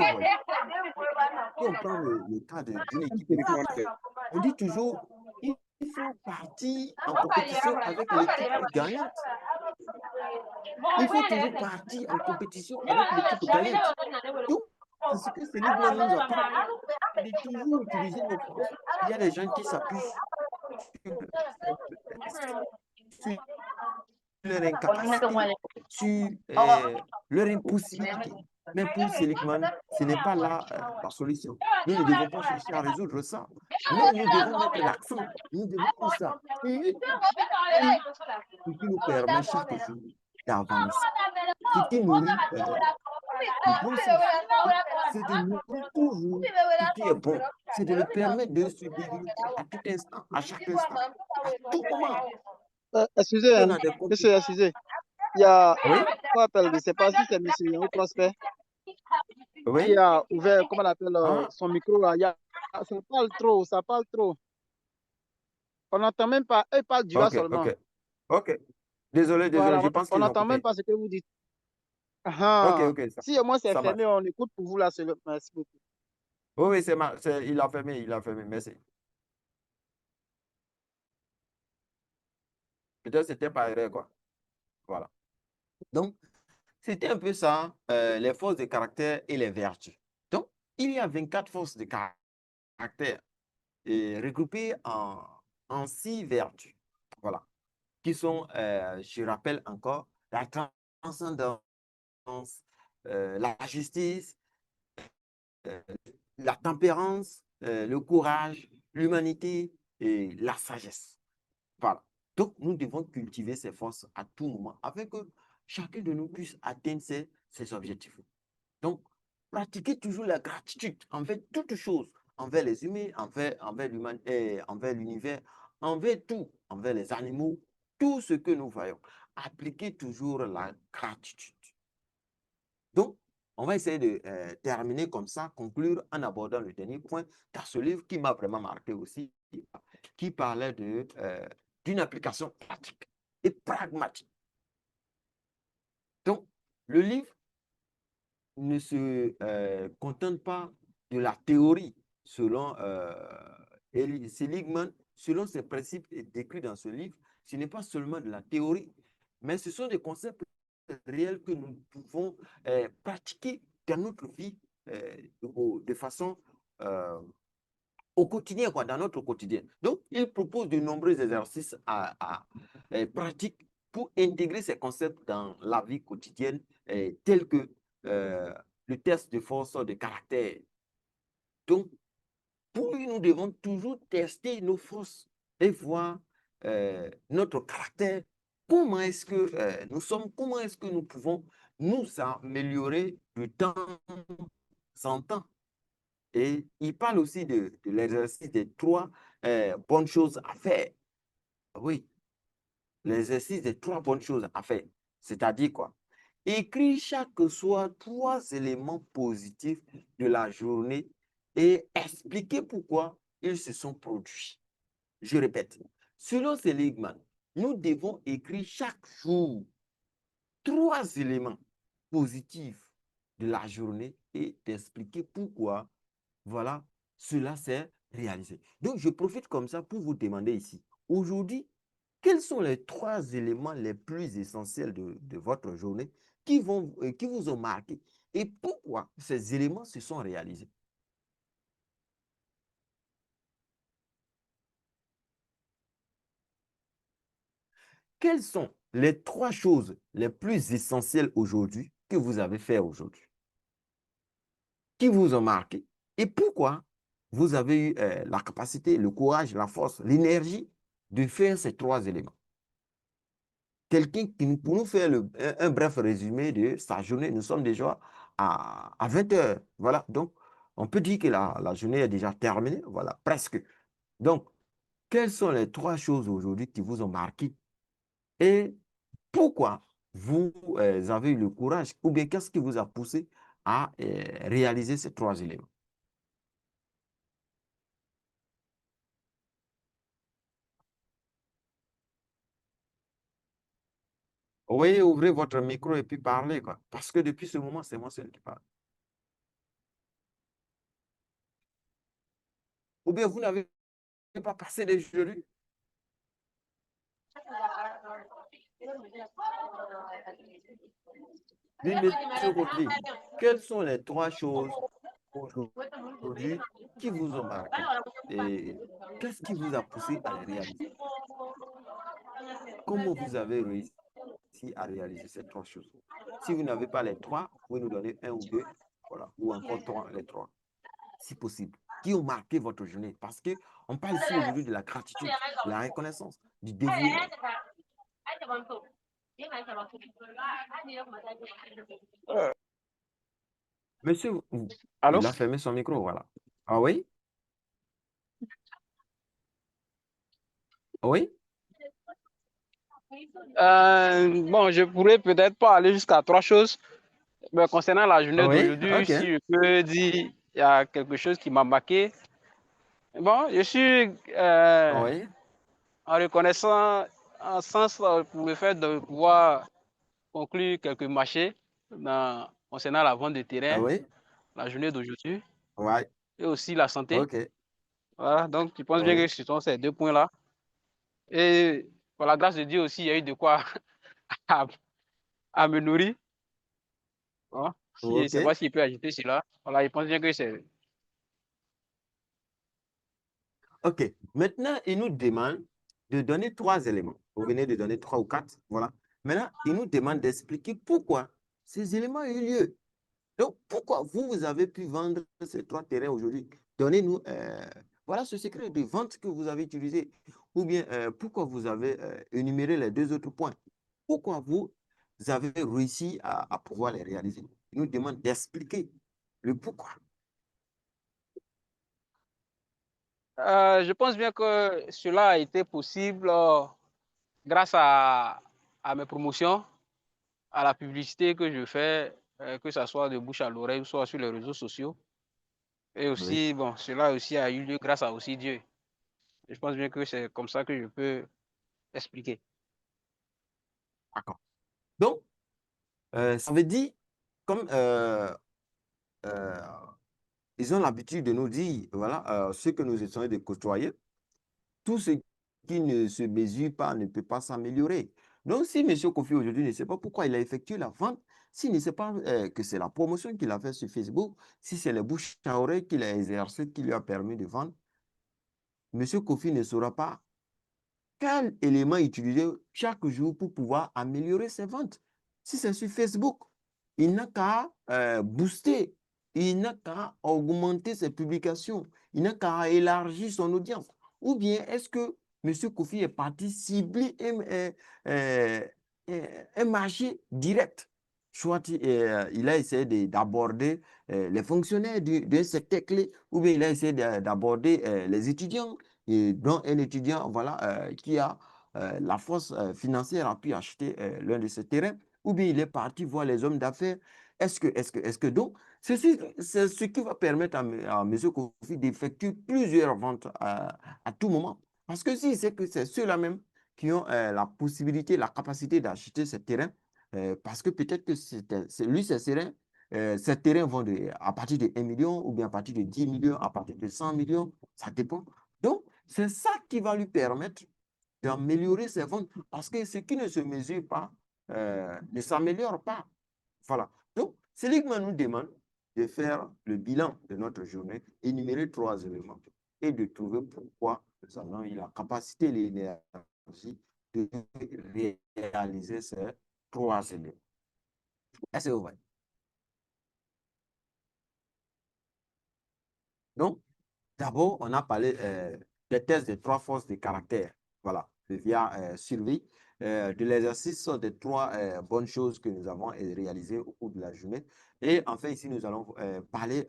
Speaker 1: on prend le cas d'une équipe de football, on dit toujours il faut partir en compétition avec l'équipe gagnante. Il faut toujours partir en compétition avec l'équipe gagnante. Donc, c'est ce que Seligman nous apprend. Il est toujours utiliser nos forces. Il y a des gens qui s'appuient sur leur incapacité, sur leur impossibilité. Mais pour Seligman, ce n'est pas là la solution. Nous ne devons pas chercher à résoudre ça. Mais nous devons mettre l'accent. Nous devons ça. Ce qui nous permet chaque jour d'avancer. Ce qui nourrit le bon sens, c'est de nourrir toujours ce qui est bon. C'est de le permettre de se développer à tout instant, à chaque instant, à tout moment.
Speaker 2: Excusez,
Speaker 1: On a des
Speaker 2: monsieur, excusez. Il y a,
Speaker 1: Oui.
Speaker 2: on appelle, je ne sais pas si c'est monsieur Prosper
Speaker 1: Oui.
Speaker 2: qui a ouvert, comment on appelle, son micro là. Ça parle trop, ça parle trop. On n'entend même pas. Eux parlent du
Speaker 1: Ok,
Speaker 2: seulement.
Speaker 1: ok. Ok. Désolé,
Speaker 2: Voilà,
Speaker 1: je pense
Speaker 2: on
Speaker 1: qu'ils ont
Speaker 2: n'entend même
Speaker 1: coupé.
Speaker 2: pas ce que vous dites.
Speaker 1: Ok,
Speaker 2: Ah,
Speaker 1: ok,
Speaker 2: si au moins c'est
Speaker 1: ça
Speaker 2: fermé,
Speaker 1: marche.
Speaker 2: on écoute pour vous là. Merci beaucoup.
Speaker 1: Oui, oui, il a fermé, merci. Peut-être c'était par erreur, quoi. Voilà. Donc, c'était un peu ça, les forces de caractère et les vertus. Donc, il y a 24 forces de caractère regroupées en 6 vertus. Voilà. Qui sont, je rappelle encore, la transcendance, la justice, euh, la tempérance, le courage, l'humanité et la sagesse. Voilà. Donc, nous devons cultiver ces forces à tout moment afin que chacun de nous puisse atteindre ses objectifs. Donc, pratiquez toujours la gratitude envers toutes choses, envers les humains, envers l'univers, envers tout, envers les animaux, tout ce que nous voyons. Appliquez toujours la gratitude. Donc, on va essayer de terminer comme ça, conclure en abordant le dernier point dans ce livre qui m'a vraiment marqué aussi, qui parlait d'une application pratique et pragmatique. Donc, le livre ne se contente pas de la théorie selon Seligman, selon ses principes décrits dans ce livre. Ce n'est pas seulement de la théorie, mais ce sont des concepts réels que nous pouvons pratiquer dans notre vie de façon au quotidien, quoi, dans notre quotidien. Donc, il propose de nombreux exercices pratiques pour intégrer ces concepts dans la vie quotidienne, tels que le test de force de caractère. Donc, pour lui, nous devons toujours tester nos forces et voir notre caractère. Comment est-ce que nous sommes, comment est-ce que nous pouvons nous améliorer de temps en temps. Et il parle aussi de l'exercice des 3 bonnes choses à faire. Oui, l'exercice des 3 bonnes choses à faire. C'est-à-dire quoi? Écrire chaque soir 3 éléments positifs de la journée et expliquer pourquoi ils se sont produits. Je répète, selon Seligman, nous devons écrire chaque jour 3 éléments positifs de la journée et d'expliquer pourquoi, voilà, cela s'est réalisé. Donc, je profite comme ça pour vous demander ici, aujourd'hui, quels sont les 3 éléments les plus essentiels de votre journée qui vous ont marqué et pourquoi ces éléments se sont réalisés? Quelles sont les 3 choses les plus essentielles aujourd'hui que vous avez fait aujourd'hui, qui vous ont marqué et pourquoi vous avez eu la capacité, le courage, la force, l'énergie de faire ces 3 éléments? Quelqu'un qui, pour nous faire un bref résumé de sa journée, nous sommes déjà à 20 heures. Voilà, donc on peut dire que la journée est déjà terminée, voilà, presque. Donc, quelles sont les 3 choses aujourd'hui qui vous ont marqué et pourquoi vous avez eu le courage ou bien qu'est-ce qui vous a poussé à réaliser ces 3 éléments? Oui, ouvrez votre micro et puis parlez, quoi. Parce que depuis ce moment, c'est moi seul qui parle. Ou bien vous n'avez pas passé des jurys. Oui, monsieur Rodrigue, quelles sont les 3 choses aujourd'hui qui vous ont marqué? Et qu'est-ce qui vous a poussé à les réaliser? Comment vous avez réussi à réaliser ces 3 choses? Si vous n'avez pas les 3, vous pouvez nous donner 1 ou 2, voilà, ou encore 3, les 3, si possible, qui ont marqué votre journée. Parce qu'on parle ici aujourd'hui de la gratitude, de la reconnaissance, du dévouement. Monsieur,
Speaker 3: Allô?
Speaker 1: il a fermé son micro, voilà. Ah oui? Oui?
Speaker 3: Bon, je pourrais peut-être pas aller jusqu'à 3 choses. Mais concernant la journée
Speaker 1: Oui?
Speaker 3: d'aujourd'hui,
Speaker 1: OK.
Speaker 3: si je peux dire, il y a quelque chose qui m'a marqué. Bon, je suis
Speaker 1: Oui?
Speaker 3: en reconnaissant un sens pour le fait de pouvoir conclure quelques marchés concernant la vente de
Speaker 1: Ah
Speaker 3: terrain,
Speaker 1: oui?
Speaker 3: la journée d'aujourd'hui,
Speaker 1: Ouais.
Speaker 3: et aussi la santé.
Speaker 1: OK.
Speaker 3: Voilà, donc je pense bien
Speaker 1: Oui.
Speaker 3: que ce sont ces 2 points-là. Et par la grâce de Dieu aussi, il y a eu de quoi à me nourrir. Bon, je ne sais
Speaker 1: OK.
Speaker 3: pas s'il peut ajouter cela. Voilà, je pense bien que c'est...
Speaker 1: OK. Maintenant, il nous demande de donner 3 éléments. Vous venez de donner 3 ou 4. Voilà. Maintenant, il nous demande d'expliquer pourquoi ces éléments ont eu lieu. Donc, pourquoi vous avez pu vendre ces 3 terrains aujourd'hui? Donnez-nous, voilà ce secret de vente que vous avez utilisé. Ou bien, pourquoi vous avez énuméré les 2 autres points? Pourquoi vous avez réussi à pouvoir les réaliser? Il nous demande d'expliquer le pourquoi.
Speaker 3: Je pense bien que cela a été possible grâce à mes promotions, à la publicité que je fais, que ce soit de bouche à l'oreille ou soit sur les réseaux sociaux. Et
Speaker 1: Oui,
Speaker 3: aussi, bon, cela aussi a eu lieu grâce à aussi Dieu. Je pense bien que c'est comme ça que je peux expliquer.
Speaker 1: d'accord. Donc, ça veut dire, comme euh, ils ont l'habitude de nous dire, voilà, ce que nous essayons de côtoyer, tout ce qui ne se mesure pas ne peut pas s'améliorer. Donc, si M. Kofi aujourd'hui ne sait pas pourquoi il a effectué la vente, s'il ne sait pas que c'est la promotion qu'il a fait sur Facebook, si c'est les bouches à oreille qu'il a exercé qui lui a permis de vendre, M. Kofi ne saura pas quel élément utiliser chaque jour pour pouvoir améliorer ses ventes. Si c'est sur Facebook, il n'a qu'à booster, il n'a qu'à augmenter ses publications, il n'a qu'à élargir son audience. Ou bien est-ce que M. Kofi est parti cibler un marché direct? Soit il a essayé d'aborder les fonctionnaires d'un secteur clé, ou bien il a essayé d'aborder les étudiants, et dont un étudiant voilà, qui a la force financière a pu acheter l'un de ces terrains, ou bien il est parti voir les hommes d'affaires. Est-ce que donc, c'est ce qui va permettre à M. Kofi d'effectuer plusieurs ventes à tout moment. Parce que si c'est que c'est ceux-là même qui ont la possibilité, la capacité d'acheter ces terrains, parce que peut-être que ces terrains vont à partir de 1 million, ou bien à partir de 10 millions, à partir de 100 millions, ça dépend. Donc, c'est ça qui va lui permettre d'améliorer ses ventes, parce que ce qui ne se mesure pas ne s'améliore pas. Voilà. Donc, Seligman nous demande de faire le bilan de notre journée, énumérer 3 éléments et de trouver pourquoi nous avons eu la capacité et l'énergie de réaliser ces 3 éléments. Est-ce que vous voyez? Donc, d'abord, on a parlé des tests des 3 forces de caractère. Voilà, via survie, de l'exercice des 3 bonnes choses que nous avons réalisées au cours de la journée. Et enfin, ici, nous allons parler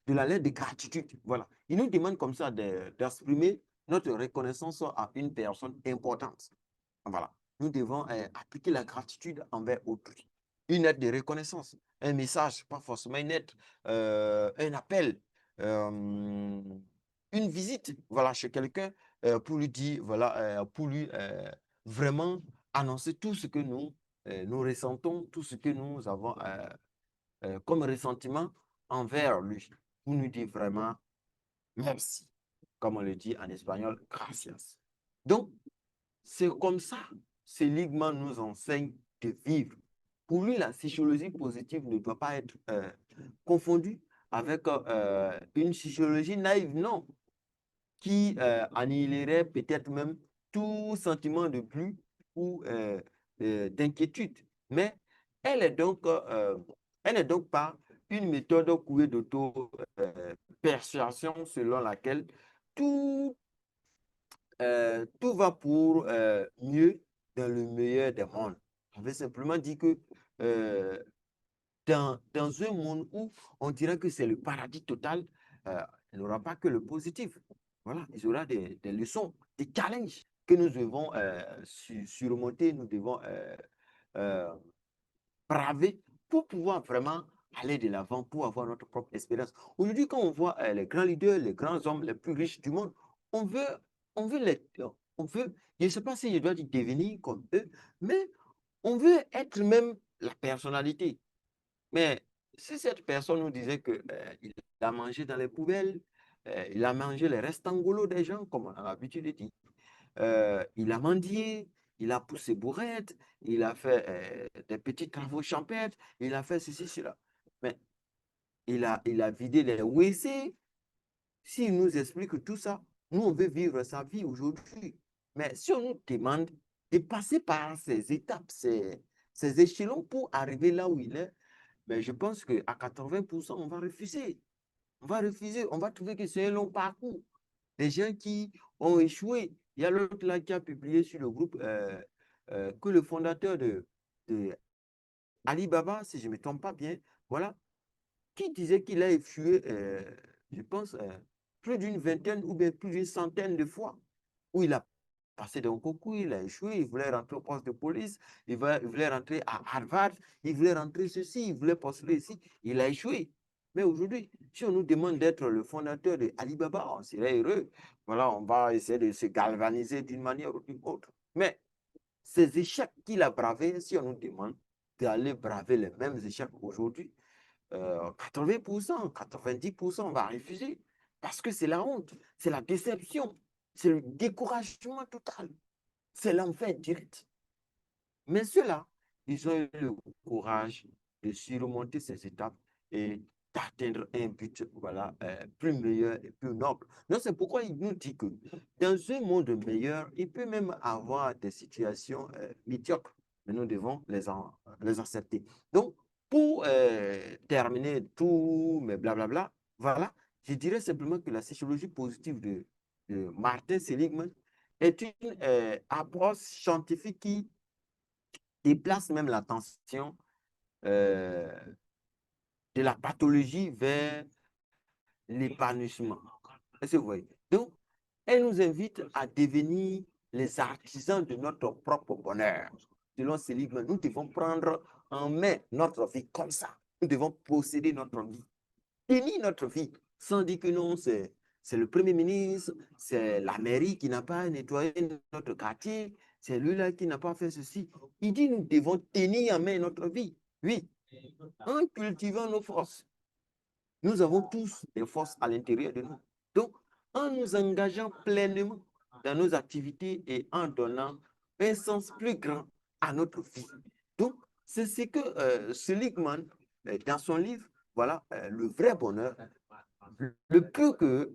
Speaker 1: de la lettre de gratitude. Voilà, il nous demande comme ça d'exprimer notre reconnaissance à une personne importante. Voilà, nous devons appliquer la gratitude envers autrui. Une lettre de reconnaissance, un message, pas forcément une lettre, un appel, une visite, voilà, chez quelqu'un pour lui dire, voilà, pour lui vraiment annoncer tout ce que nous ressentons, tout ce que nous avons comme ressentiment envers lui, pour nous dire vraiment merci, comme on le dit en espagnol, gracias. Donc, c'est comme ça, Seligman nous enseigne de vivre. Pour lui, la psychologie positive ne doit pas être confondue avec une psychologie naïve, non, qui annihilerait peut-être même tout sentiment de plus ou d'inquiétude. Mais elle est donc, elle n'est donc pas une méthode couée d'auto-persuasion selon laquelle tout tout va pour mieux dans le meilleur des mondes. Je vais simplement dire que euh, dans un monde où on dirait que c'est le paradis total, il n'y aura pas que le positif. Voilà, il y aura des leçons, des challenges que nous devons surmonter, nous devons euh, braver pour pouvoir vraiment aller de l'avant, pour avoir notre propre expérience. Aujourd'hui, quand on voit les grands leaders, les grands hommes les plus riches du monde, on veut, on veut, les, on veut, je ne sais pas si je dois dire devenir comme eux, mais on veut être même la personnalité. Mais si cette personne nous disait qu'il a mangé dans les poubelles, il a mangé les restants des gens, comme on a l'habitude de dire, il a mendié, il a poussé bourrette, il a fait des petits travaux champêtres, il a fait ceci, cela. Mais il a vidé les WC. S'il nous explique tout ça, nous, on veut vivre sa vie aujourd'hui. Mais si on nous demande de passer par ces étapes, ces échelons pour arriver là où il est, mais je pense qu'à 80%, on va refuser. On va refuser, on va trouver que c'est un long parcours. Des gens qui ont échoué. Il y a l'autre là qui a publié sur le groupe que le fondateur de Alibaba, si je ne me trompe pas bien, voilà, qui disait qu'il a échoué, je pense, plus d'une vingtaine ou bien plus d'une centaine de fois, où il a passé dans un concours, il a échoué, il voulait rentrer au poste de police, il voulait rentrer à Harvard, il voulait rentrer ceci, il voulait postuler ici, il a échoué. Mais aujourd'hui, si on nous demande d'être le fondateur de Alibaba, on serait heureux. Voilà, on va essayer de se galvaniser d'une manière ou d'une autre. Mais ces échecs qu'il a bravés, si on nous demande d'aller braver les mêmes échecs aujourd'hui, 80%, 90%, on va refuser. Parce que c'est la honte, c'est la déception, c'est le découragement total, c'est l'enfer direct. Mais ceux-là, ils ont eu le courage de surmonter ces étapes et d'atteindre un but voilà, plus meilleur et plus noble. Donc, c'est pourquoi il nous dit que dans un monde meilleur, il peut même avoir des situations médiocres, mais nous devons les accepter. Donc, pour terminer tout mes blablabla, voilà, je dirais simplement que la psychologie positive de Martin Seligman est une approche scientifique qui déplace même l'attention euh, de la pathologie vers l'épanouissement. Est-ce que vous voyez? Donc, elle nous invite à devenir les artisans de notre propre bonheur. Selon Seligman, nous devons prendre en main notre vie comme ça. Nous devons posséder notre vie, tenir notre vie, sans dire que non, c'est le Premier ministre, c'est la mairie qui n'a pas nettoyé notre quartier, c'est lui-là qui n'a pas fait ceci. Il dit nous devons tenir en main notre vie. Oui, en cultivant nos forces. Nous avons tous des forces à l'intérieur de nous. Donc, en nous engageant pleinement dans nos activités et en donnant un sens plus grand à notre vie. Donc, c'est ce que Seligman, dans son livre, voilà, le vrai bonheur, le peu que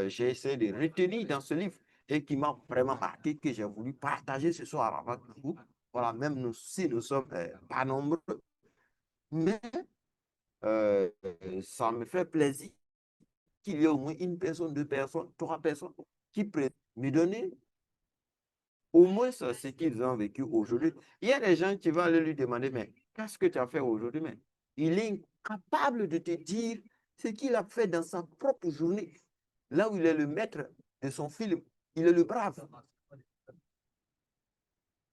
Speaker 1: j'ai essayé de retenir dans ce livre et qui m'a vraiment marqué, que j'ai voulu partager ce soir avec vous. Voilà, même nous, si nous sommes pas nombreux, mais ça me fait plaisir qu'il y ait au moins une personne, deux personnes, trois personnes qui peuvent me donner au moins ce qu'ils ont vécu aujourd'hui. Il y a des gens qui vont aller lui demander, mais qu'est-ce que tu as fait aujourd'hui? Mais il est incapable de te dire ce qu'il a fait dans sa propre journée, là où il est le maître de son film. Il est le brave.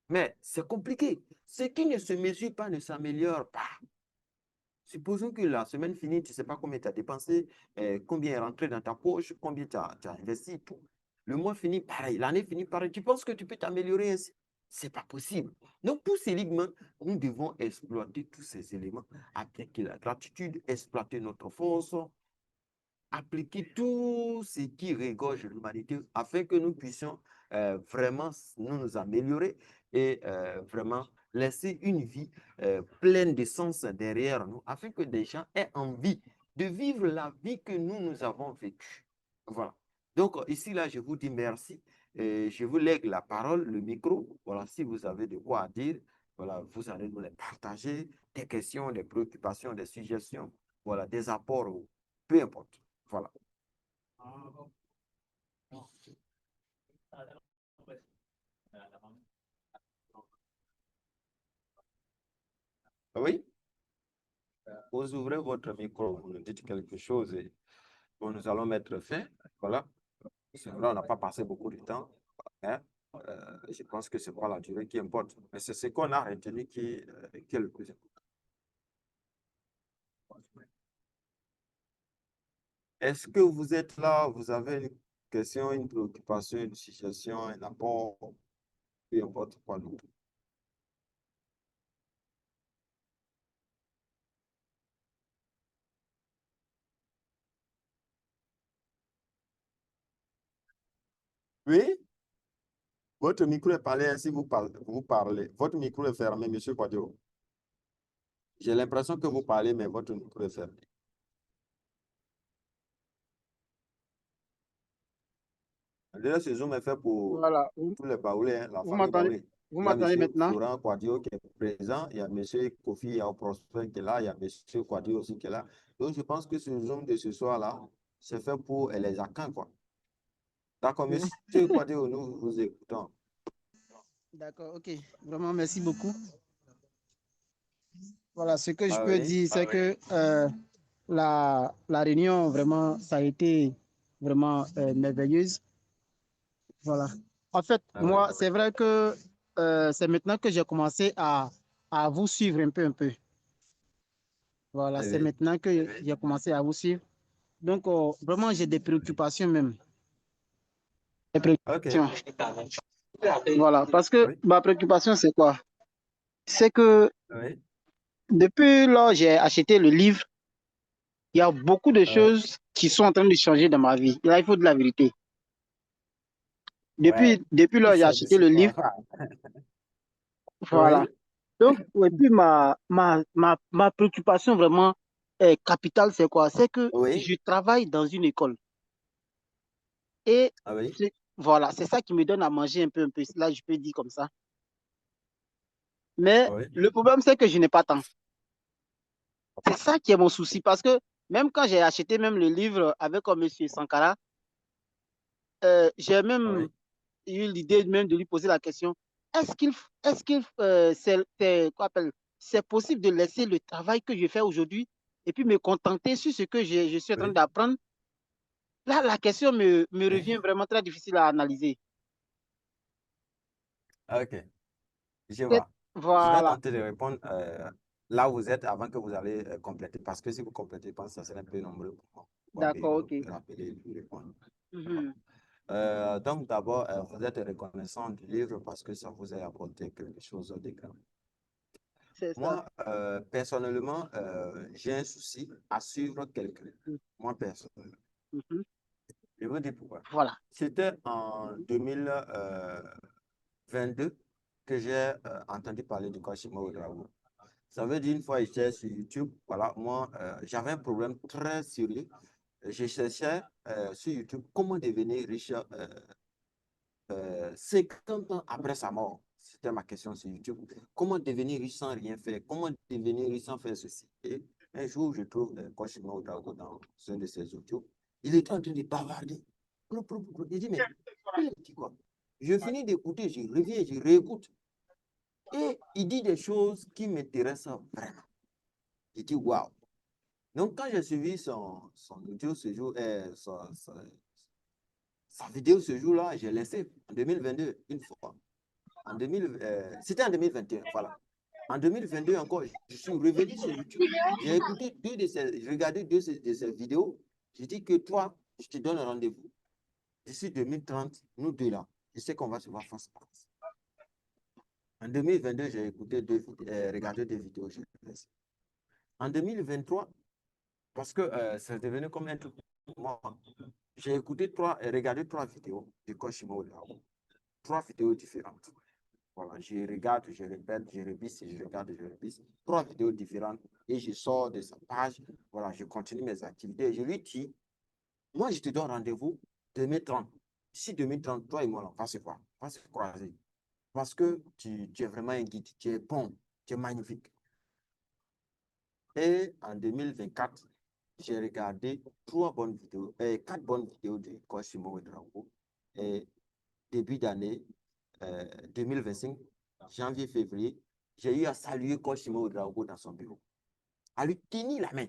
Speaker 1: Mais c'est compliqué. Ce qui ne se mesure pas ne s'améliore pas. Supposons que la semaine finie, tu ne sais pas combien tu as dépensé, combien est rentré dans ta poche, combien tu as investi, tout. Le mois finit pareil, l'année finit pareil. Tu penses que tu peux t'améliorer ainsi? Ce n'est pas possible. Donc, pour ces lignes, nous devons exploiter tous ces éléments, appliquer la gratitude, exploiter notre force, appliquer tout ce qui regorge l'humanité afin que nous puissions vraiment nous améliorer et vraiment laisser une vie pleine de sens derrière nous afin que des gens aient envie de vivre la vie que nous avons vécue. Voilà. Donc ici, là, je vous dis merci. Et je vous lègue la parole, le micro. Voilà, si vous avez de quoi dire, voilà, vous allez nous les partager, des questions, des préoccupations, des suggestions, voilà, des apports, peu importe. Voilà. Oui, vous ouvrez votre micro, vous nous dites quelque chose et bon, nous allons mettre fin. Voilà. C'est vrai, on n'a pas passé beaucoup de temps. Hein. Je pense que ce n'est pas la durée qui importe, mais c'est ce qu'on a retenu qui est le plus important. Est-ce que vous êtes là, vous avez question, une préoccupation, une suggestion, un apport, peu importe quoi d'autre. Oui, votre micro est parlé ainsi, vous parlez. Votre micro est fermé, monsieur Quadio. J'ai l'impression que vous parlez, mais votre micro est fermé. D'ailleurs, ce Zoom est fait pour
Speaker 2: Voilà.
Speaker 1: tous les Baoulés, hein, la
Speaker 2: Vous
Speaker 1: famille
Speaker 2: m'entendez?
Speaker 1: Baoulé.
Speaker 2: Vous
Speaker 1: Il y a
Speaker 2: m'entendez
Speaker 1: monsieur
Speaker 2: maintenant?
Speaker 1: Florent Quadio qui est présent, il y a monsieur Kofi, il y a Prosper qui est là, il y a monsieur Quadio aussi qui est là. Donc, je pense que ce Zoom de ce soir-là, c'est fait pour les Akans, quoi. D'accord, monsieur Quadio, nous vous écoutons.
Speaker 2: D'accord, ok. Vraiment, merci beaucoup. Voilà, ce que je
Speaker 1: Ah
Speaker 2: peux
Speaker 1: oui,
Speaker 2: dire, c'est que la réunion, vraiment, ça a été vraiment merveilleuse. Voilà. En fait,
Speaker 1: ah oui.
Speaker 2: moi, c'est vrai que c'est maintenant que j'ai commencé à vous suivre un peu. Voilà,
Speaker 1: Ah
Speaker 2: c'est
Speaker 1: oui.
Speaker 2: maintenant que j'ai commencé à vous suivre. Donc, vraiment, j'ai des préoccupations même. Des
Speaker 1: Ok,
Speaker 2: préoccupations. Voilà, parce que
Speaker 1: oui,
Speaker 2: ma préoccupation, c'est quoi? C'est que
Speaker 1: oui,
Speaker 2: depuis lors j'ai acheté le livre, il y a beaucoup de
Speaker 1: oui,
Speaker 2: choses qui sont en train de changer dans ma vie. Là, il faut de la vérité.
Speaker 1: ouais.
Speaker 2: Depuis lors j'ai
Speaker 1: C'est de
Speaker 2: acheté
Speaker 1: ce
Speaker 2: le
Speaker 1: qu'on
Speaker 2: livre,
Speaker 1: parle.
Speaker 2: voilà.
Speaker 1: Oui,
Speaker 2: Donc, et puis ma préoccupation vraiment capitale, c'est quoi? C'est que
Speaker 1: oui,
Speaker 2: je travaille dans une école. Et
Speaker 1: ah oui,
Speaker 2: voilà, c'est ça qui me donne à manger un peu. Là, je peux dire comme ça. Mais
Speaker 1: oui,
Speaker 2: le problème, c'est que je n'ai pas temps. C'est ça qui est mon souci. Parce que même quand j'ai acheté même le livre avec comme M. Sankara, j'ai même
Speaker 1: oui,
Speaker 2: eu l'idée même de lui poser la question, est-ce qu'il quoi appelle, c'est possible de laisser le travail que je fais aujourd'hui et puis me contenter sur ce que je suis en train
Speaker 1: oui,
Speaker 2: d'apprendre? Là, la question me
Speaker 1: oui.
Speaker 2: revient vraiment très difficile à analyser.
Speaker 1: Ok, je
Speaker 2: C'est-
Speaker 1: vois. Je vais
Speaker 2: Voilà,
Speaker 1: tenter de répondre là où vous êtes avant que vous allez compléter, parce que si vous complétez pas, ça serait un peu nombreux pour moi. Pas de
Speaker 2: d'accord, ok.
Speaker 1: me rappeler et de répondre.
Speaker 2: Mhm.
Speaker 1: Donc, d'abord, vous êtes reconnaissant du livre parce que ça vous a apporté quelque chose de grand.
Speaker 2: C'est ça.
Speaker 1: Moi, personnellement, j'ai un souci à suivre quelqu'un. Moi, personnellement.
Speaker 2: Mhm.
Speaker 1: Je vous dis pourquoi.
Speaker 2: Voilà.
Speaker 1: C'était en 2022 que j'ai entendu parler du Kashima Odrago. Ça veut dire une fois, j'étais sur YouTube, voilà, moi, j'avais un problème très sérieux. Je cherchais sur YouTube comment devenir riche 50 ans après sa mort. C'était ma question sur YouTube. Comment devenir riche sans rien faire? Comment devenir riche sans faire ceci? Et un jour, je trouve Kashima Odrago dans un de ses YouTube. Il est en train de bavarder. Il dit, mais il dit quoi? Je finis d'écouter, je reviens, je réécoute. Et il dit des choses qui m'intéressent vraiment. Je dis, waouh. Donc, quand j'ai suivi son audio ce jour, sa vidéo ce jour-là, j'ai laissé en 2022, une fois. C'était en 2021, voilà. En 2022 encore, je suis revenu sur YouTube. J'ai écouté j'ai regardé deux de ces vidéos. J'ai dit que toi, je te donne un rendez-vous. D'ici 2030, nous deux là, je sais qu'on va se voir face à face. En 2022, j'ai regardé deux vidéos. En 2023, parce que c'est devenu comme un truc pour moi, j'ai regardé trois vidéos de Koshimo Lao. Trois vidéos différentes. Voilà, je regarde, je répète, je rebisse, je regarde, je rebisse. Trois vidéos différentes et je sors de sa page. Voilà, je continue mes activités. Je lui dis, moi, je te donne rendez-vous 2030. D'ici 2030, toi et moi, on va se voir, on va se croiser. Parce que tu es vraiment un guide, tu es bon, tu es magnifique. Et en 2024, j'ai regardé quatre bonnes vidéos de Cosimo Ouedraogo. Et début d'année 2025, janvier, février, j'ai eu à saluer Cosimo Ouedraogo dans son bureau, à lui tenir la main.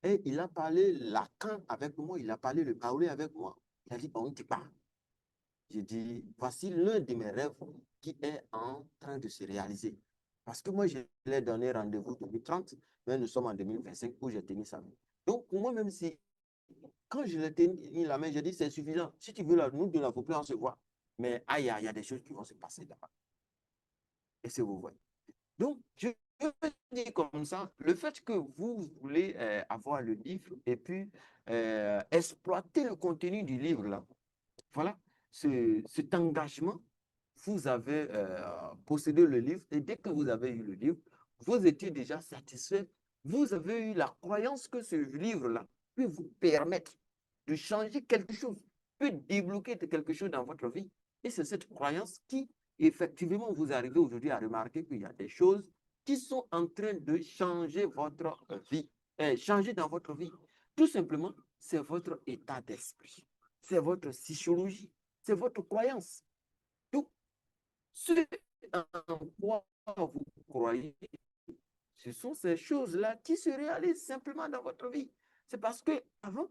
Speaker 1: Et il a parlé Lacan avec moi, il a parlé le Baoulé avec moi. Il a dit, on ne dit pas. J'ai dit, voici l'un de mes rêves qui est en train de se réaliser. Parce que moi, je l'ai donné rendez-vous 2030, mais nous sommes en 2025 où j'ai tenu ça. Donc, pour moi, même si quand je l'ai tenu la main, j'ai dit, c'est suffisant. Si tu veux, là, nous, de la faut plus, on se voit. Mais aïe, il y a des choses qui vont se passer là-bas. Et c'est vous voyez. Donc, je veux dire comme ça, le fait que vous voulez avoir le livre et puis exploiter le contenu du livre, là, voilà, cet engagement, vous avez possédé le livre et dès que vous avez eu le livre, vous étiez déjà satisfait. Vous avez eu la croyance que ce livre-là peut vous permettre de changer quelque chose, peut débloquer quelque chose dans votre vie. Et c'est cette croyance qui, effectivement, vous arrivez aujourd'hui à remarquer qu'il y a des choses qui sont en train de changer votre vie, changer dans votre vie. Tout simplement, c'est votre état d'esprit, c'est votre psychologie, c'est votre croyance. Donc, ce en quoi vous croyez, ce sont ces choses-là qui se réalisent simplement dans votre vie. C'est parce que avant,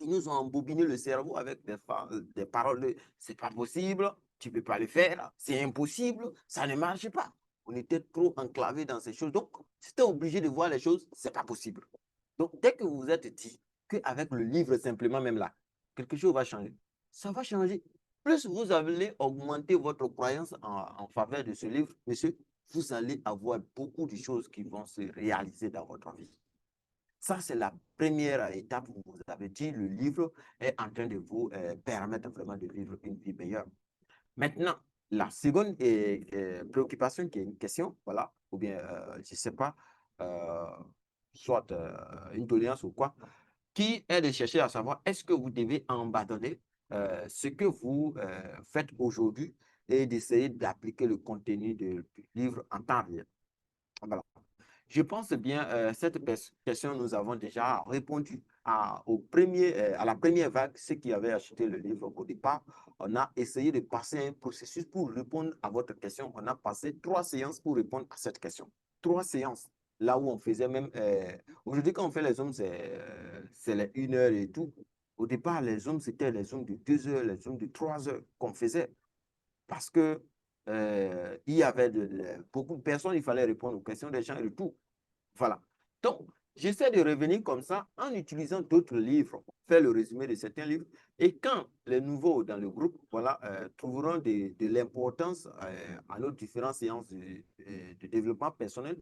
Speaker 1: ils nous ont embobiné le cerveau avec des paroles de c'est pas possible, tu ne peux pas le faire, c'est impossible, ça ne marche pas. On était trop enclavés dans ces choses. Donc, c'était obligé de voir les choses, c'est pas possible. Donc, dès que vous vous êtes dit qu'avec le livre simplement même là, quelque chose va changer, ça va changer. Plus vous allez augmenter votre croyance en faveur de ce livre, monsieur, vous allez avoir beaucoup de choses qui vont se réaliser dans votre vie. Ça, c'est la première étape où vous avez dit le livre est en train de vous permettre vraiment de vivre une vie meilleure. Maintenant, la seconde préoccupation qui est une question, voilà, ou bien, je ne sais pas, soit une doléance ou quoi, qui est de chercher à savoir est-ce que vous devez abandonner ce que vous faites aujourd'hui et d'essayer d'appliquer le contenu du livre en temps réel. Voilà. Je pense bien, cette question, nous avons déjà répondu à la première vague, ceux qui avaient acheté le livre au départ. On a essayé de passer un processus pour répondre à votre question. On a passé 3 séances pour répondre à cette question. 3 séances. Là où on faisait même... aujourd'hui, quand on fait les zooms, c'est les 1 heure et tout. Au départ, les zooms, c'était les zooms de 2 heures, les zooms de 3 heures qu'on faisait. Parce que il y avait beaucoup de personnes, il fallait répondre aux questions des gens et tout. Voilà. Donc, j'essaie de revenir comme ça en utilisant d'autres livres, faire le résumé de certains livres. Et quand les nouveaux dans le groupe voilà, trouveront de l'importance à nos différentes séances de développement personnel,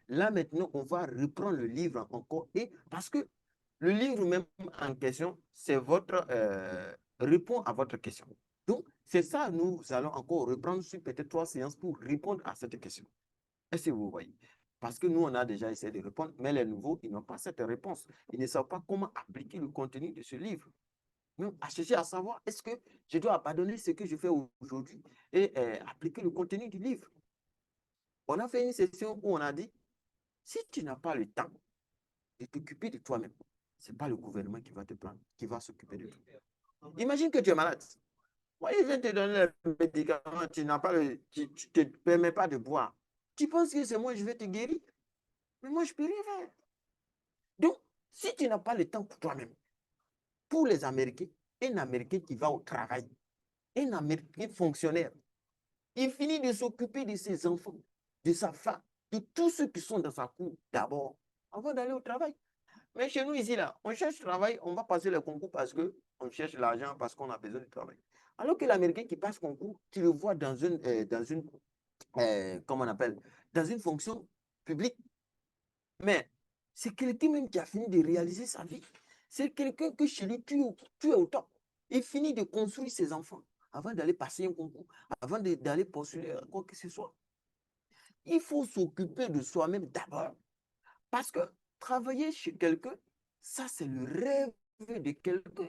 Speaker 1: là maintenant, on va reprendre le livre encore. Et parce que le livre même en question, c'est votre répond à votre question. Donc, c'est ça, nous allons encore reprendre sur peut-être 3 séances pour répondre à cette question. Est-ce que vous voyez? Parce que nous, on a déjà essayé de répondre, mais les nouveaux, ils n'ont pas cette réponse. Ils ne savent pas comment appliquer le contenu de ce livre. Donc, à chercher à savoir, est-ce que je dois abandonner ce que je fais aujourd'hui et appliquer le contenu du livre? On a fait une session où on a dit, si tu n'as pas le temps de t'occuper de toi-même, ce n'est pas le gouvernement qui va te prendre, qui va s'occuper de toi. Imagine que tu es malade. Moi, je viens te donner le médicament, tu ne te permets pas de boire. Tu penses que c'est moi, je vais te guérir? Mais moi, je ne peux rien faire. Donc, si tu n'as pas le temps pour toi-même, pour les Américains, un Américain qui va au travail, un Américain fonctionnaire, il finit de s'occuper de ses enfants, de sa femme, de tous ceux qui sont dans sa cour d'abord, avant d'aller au travail. Mais chez nous, ici, là, on cherche travail, on va passer le concours parce qu'on cherche l'argent, parce qu'on a besoin de travail. Alors que l'Américain qui passe concours, tu le vois dans une comment on appelle, dans une fonction publique. Mais c'est quelqu'un même qui a fini de réaliser sa vie. C'est quelqu'un que chez lui, tu es au top. Il finit de construire ses enfants avant d'aller passer un concours, avant d'aller postuler quoi que ce soit. Il faut s'occuper de soi-même d'abord. Parce que travailler chez quelqu'un, ça c'est le rêve de quelqu'un.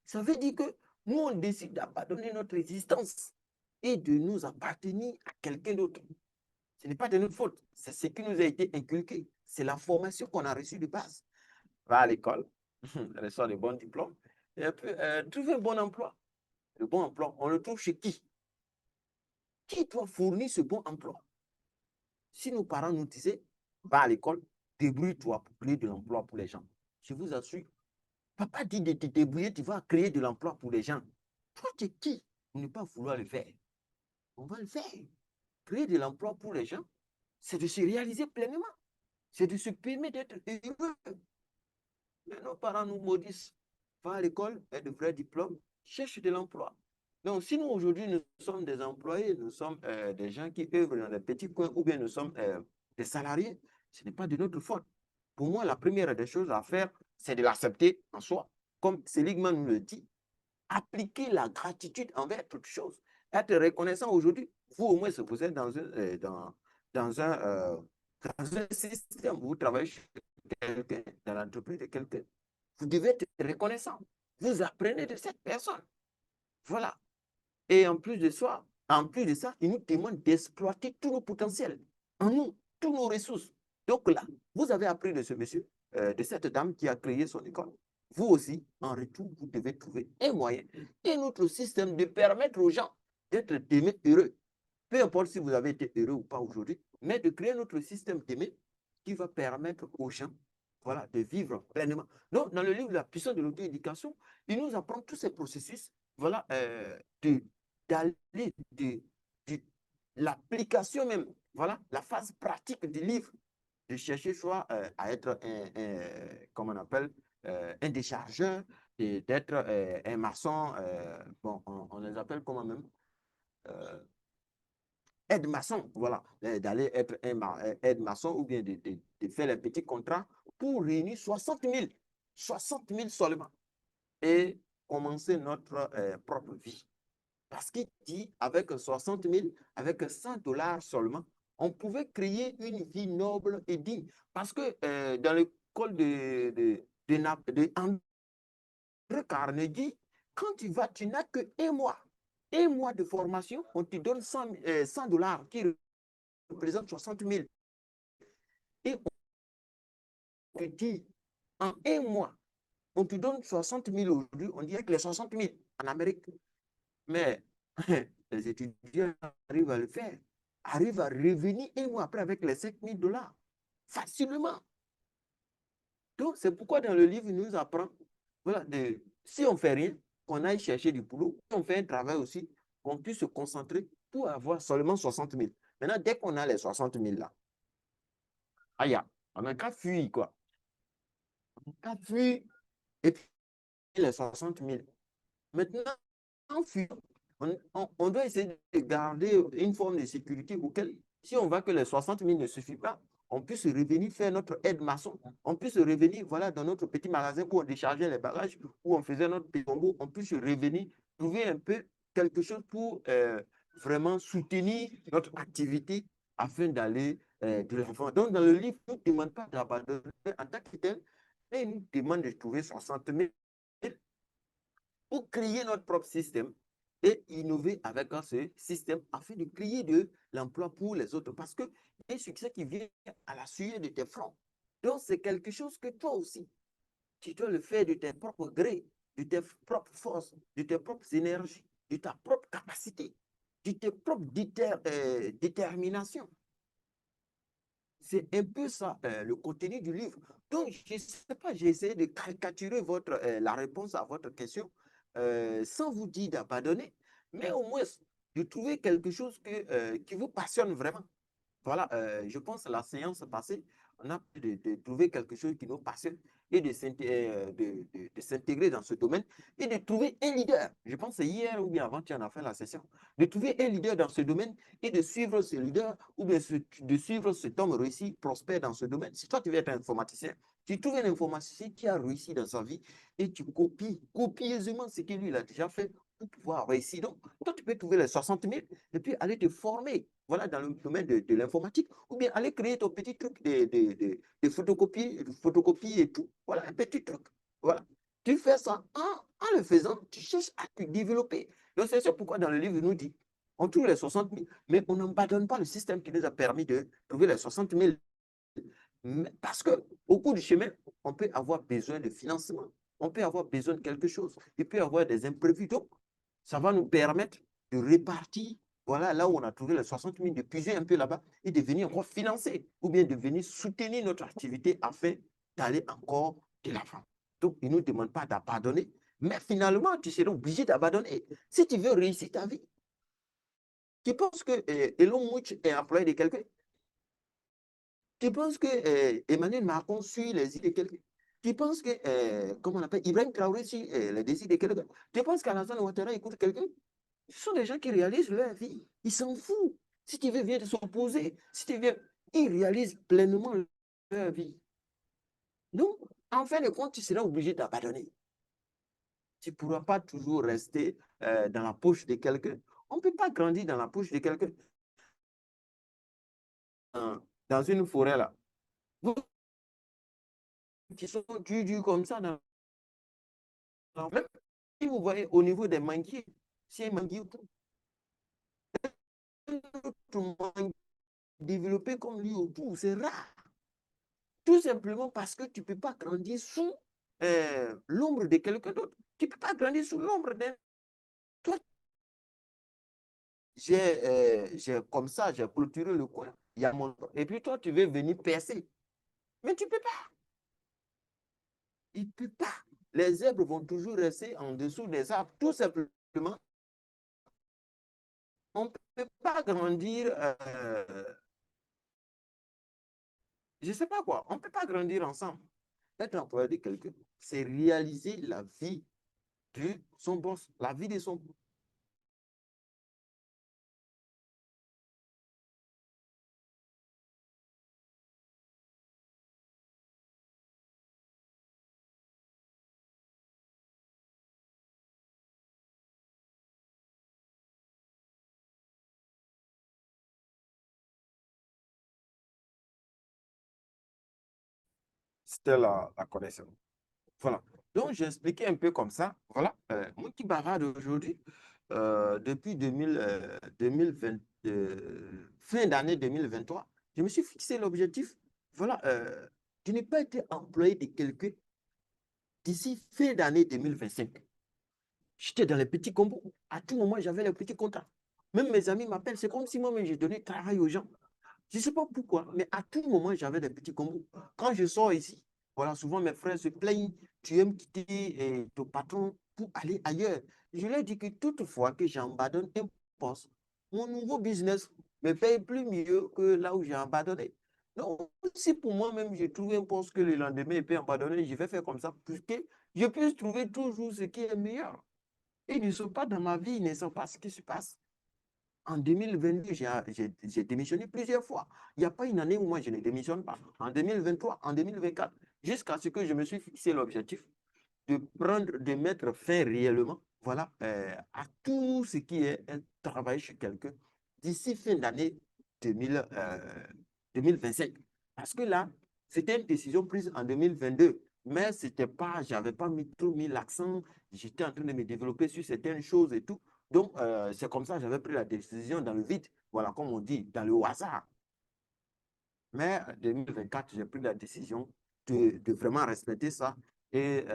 Speaker 1: Ça veut dire que nous, on décide d'abandonner notre existence et de nous appartenir à quelqu'un d'autre. Ce n'est pas de notre faute. C'est ce qui nous a été inculqué. C'est la formation qu'on a reçue de base. Va à l'école, reçoit de bons diplômes, et puis trouver un bon emploi. Le bon emploi, on le trouve chez qui? Qui doit fournir ce bon emploi? Si nos parents nous disaient, va à l'école, débrouille-toi pour créer de l'emploi pour les gens. Je vous assure, papa dit de te débrouiller, tu vas créer de l'emploi pour les gens. Toi, tu es qui pour ne pas vouloir le faire? On va le faire. Créer de l'emploi pour les gens, c'est de se réaliser pleinement. C'est de se permettre d'être heureux. Mais nos parents nous maudissent. va à l'école, a de vrais diplômes, cherche de l'emploi. Donc, si nous, aujourd'hui, nous sommes des employés, nous sommes des gens qui œuvrent dans des petits coins ou bien nous sommes des salariés, ce n'est pas de notre faute. Pour moi, la première des choses à faire, c'est de l'accepter en soi. Comme Seligman nous le dit, appliquer la gratitude envers toute chose. Être reconnaissant aujourd'hui. Vous, au moins, vous êtes dans un système où vous travaillez chez quelqu'un, dans l'entreprise de quelqu'un. Vous devez être reconnaissant. Vous apprenez de cette personne. Voilà. Et en plus de ça, il nous demande d'exploiter tous nos potentiels en nous, toutes nos ressources. Donc là, vous avez appris de ce monsieur, de cette dame qui a créé son école. Vous aussi, en retour, vous devez trouver un moyen et notre système de permettre aux gens d'être aimés heureux. Peu importe si vous avez été heureux ou pas aujourd'hui, mais de créer notre système d'aimer qui va permettre aux gens, voilà, de vivre pleinement. Donc, dans le livre La puissance de l'auto-éducation, il nous apprend tous ces processus, voilà, d'aller de l'application même, voilà, la phase pratique du livre, de chercher soit à être comment on appelle, un déchargeur, d'être un maçon, bon, on les appelle comment même, aide-maçon, voilà, d'aller être un aide-maçon ou bien de faire les petits contrats pour réunir 60 000 seulement et commencer notre propre vie. Parce qu'il dit, avec 60 000, avec 100 $ seulement, on pouvait créer une vie noble et digne. Parce que dans l'école de André Carnegie, quand tu vas, tu n'as que un mois de formation, on te donne 100 $ qui représente 60 000. Et on te dit, en un mois, on te donne 60 000 aujourd'hui, on dirait que les 60 000 en Amérique. Mais les étudiants arrivent à le faire, arrivent à revenir un mois après avec les 5 000 $ facilement. Donc, c'est pourquoi dans le livre, il nous apprend, voilà, si on ne fait rien, qu'on aille chercher du boulot, si on fait un travail aussi, qu'on puisse se concentrer pour avoir seulement 60 000. Maintenant, dès qu'on a les 60 000 là, aïe, on n'a qu'à fuir, quoi. On n'a qu'à fuir et puis les 60 000. Maintenant, en fuyant, on doit essayer de garder une forme de sécurité auquel, si on voit que les 60 000 ne suffit pas, on puisse revenir faire notre aide-maçon. On puisse revenir, voilà, dans notre petit magasin où on déchargeait les bagages, où on faisait notre petit combo, on puisse revenir, trouver un peu quelque chose pour vraiment soutenir notre activité afin d'aller de l'avant. Donc, dans le livre, il ne nous demande pas d'abandonner en tant que tel, mais il nous demande de trouver 60 000 pour créer notre propre système et innover avec ce système afin de créer de l'emploi pour les autres. Parce que un succès qui vient à la sueur de tes fronts. Donc, c'est quelque chose que toi aussi, tu dois le faire de tes propres grés, de tes propres forces, de tes propres énergies, de ta propre capacité, de tes propres déterminations. C'est un peu ça, le contenu du livre. Donc, je ne sais pas, j'ai essayé de caricaturer la réponse à votre question sans vous dire d'abandonner, mais au moins de trouver quelque chose qui vous passionne vraiment. Voilà, je pense que la séance passée, on a pu de trouver quelque chose qui nous passionne et de s'intégrer dans ce domaine et de trouver un leader. Je pense que hier ou bien avant, tu en as fait la session. De trouver un leader dans ce domaine et de suivre ce leader ou bien de suivre cet homme réussi, prospère dans ce domaine. Si toi, tu veux être informaticien, tu trouves un informaticien qui a réussi dans sa vie et tu copies copieusement ce que lui il a déjà fait pour pouvoir réussir. Donc, toi, tu peux trouver les 60 000 et puis aller te former, voilà, dans le domaine de l'informatique, ou bien aller créer ton petit truc de photocopie et tout. Voilà, un petit truc. Voilà. Tu fais ça en le faisant, tu cherches à te développer. Donc, c'est ça pourquoi dans le livre, il nous dit, on trouve les 60 000, mais on n'abandonne pas le système qui nous a permis de trouver les 60 000. Parce qu'au cours du chemin, on peut avoir besoin de financement, on peut avoir besoin de quelque chose, il peut y avoir des imprévus. Donc, ça va nous permettre de répartir, voilà, là où on a trouvé les 60 000, de puiser un peu là-bas et de venir encore financer ou bien de venir soutenir notre activité afin d'aller encore de l'avant. Donc, il ne nous demande pas d'abandonner, mais finalement, tu seras obligé d'abandonner si tu veux réussir ta vie. Tu penses que Elon Musk est employé de quelqu'un? Tu penses que Emmanuel Macron suit les idées de quelqu'un? Tu penses que, comment on appelle, Ibrahim Traoré, si le décide de quelqu'un, tu penses qu'Alassane Ouattara écoute quelqu'un? Ce sont des gens qui réalisent leur vie. Ils s'en foutent. Si tu veux, viens de s'opposer. Si tu veux, ils réalisent pleinement leur vie. Donc, en fin de compte, tu seras obligé d'abandonner. Tu ne pourras pas toujours rester dans la poche de quelqu'un. On ne peut pas grandir dans la poche de quelqu'un. Dans une forêt, là. Vous qui sont durs comme ça, même si vous voyez au niveau des manguiers, c'est un manguier développé comme lui autour, c'est rare. Tout simplement parce que tu ne peux pas grandir sous l'ombre de quelqu'un d'autre. Tu ne peux pas grandir sous l'ombre d'un. Toi, j'ai comme ça, j'ai clôturé le coin. Il y a mon. Et puis toi, tu veux venir percer. Mais tu ne peux pas. Il ne peut pas. Les zèbres vont toujours rester en dessous des arbres. Tout simplement, on ne peut pas grandir. Je ne sais pas quoi. On ne peut pas grandir ensemble. Être employé de quelqu'un, c'est réaliser la vie de son boss, la vie de son boss. C'était la connaissance. Voilà. Donc, j'ai expliqué un peu comme ça. Voilà. Mon petit barrage d'aujourd'hui, depuis 2020, fin d'année 2023, je me suis fixé l'objectif, voilà, de ne pas être employé de quelqu'un d'ici fin d'année 2025. J'étais dans les petits combos. À tout moment, j'avais les petits contrats. Même mes amis m'appellent. C'est comme si moi-même, j'ai donné travail aux gens. Je ne sais pas pourquoi, mais à tout moment, j'avais des petits combos. Quand je sors ici, voilà, souvent mes frères se plaignent. Tu aimes quitter ton patron pour aller ailleurs. Je leur dis que toutefois que j'abandonne un poste, mon nouveau business me paye plus mieux que là où j'ai abandonné. Donc, si pour moi-même, je trouve un poste que le lendemain, il peut abandonner, je vais faire comme ça pour que je puisse trouver toujours ce qui est meilleur. Ils ne sont pas dans ma vie, ils ne savent pas ce qui se passe. En 2022, j'ai démissionné plusieurs fois. Il n'y a pas une année où moi je ne démissionne pas. En 2023, en 2024, jusqu'à ce que je me suis fixé l'objectif de mettre fin réellement, voilà, à tout ce qui est un travail chez quelqu'un d'ici fin d'année 2025. Parce que là, c'était une décision prise en 2022, mais c'était pas, j'avais pas trop mis l'accent, j'étais en train de me développer sur certaines choses et tout. Donc, c'est comme ça que j'avais pris la décision dans le vide, voilà, comme on dit, dans le hasard. Mais en 2024, j'ai pris la décision de vraiment respecter ça. Et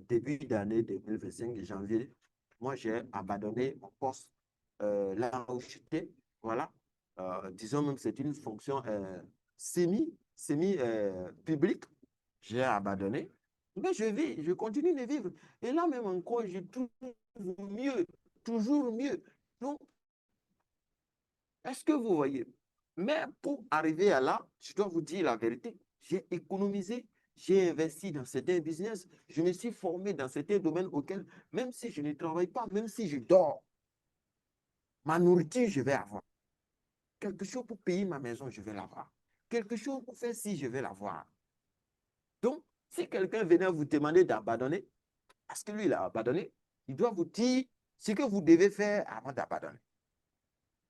Speaker 1: début d'année 2025, janvier, moi, j'ai abandonné mon poste là où j'étais. Voilà. Disons même que c'est une fonction semi-publique. J'ai abandonné. Mais je vis, je continue de vivre. Et là même encore, je trouve mieux, toujours mieux. Donc, est-ce que vous voyez? Mais pour arriver à là, je dois vous dire la vérité. J'ai économisé, j'ai investi dans certains business, je me suis formé dans certains domaines auxquels, même si je ne travaille pas, même si je dors, ma nourriture, je vais avoir. Quelque chose pour payer ma maison, je vais l'avoir. Quelque chose pour faire ci, je vais l'avoir. Donc, si quelqu'un venait vous demander d'abandonner, parce que lui, il a abandonné, il doit vous dire ce que vous devez faire avant d'abandonner.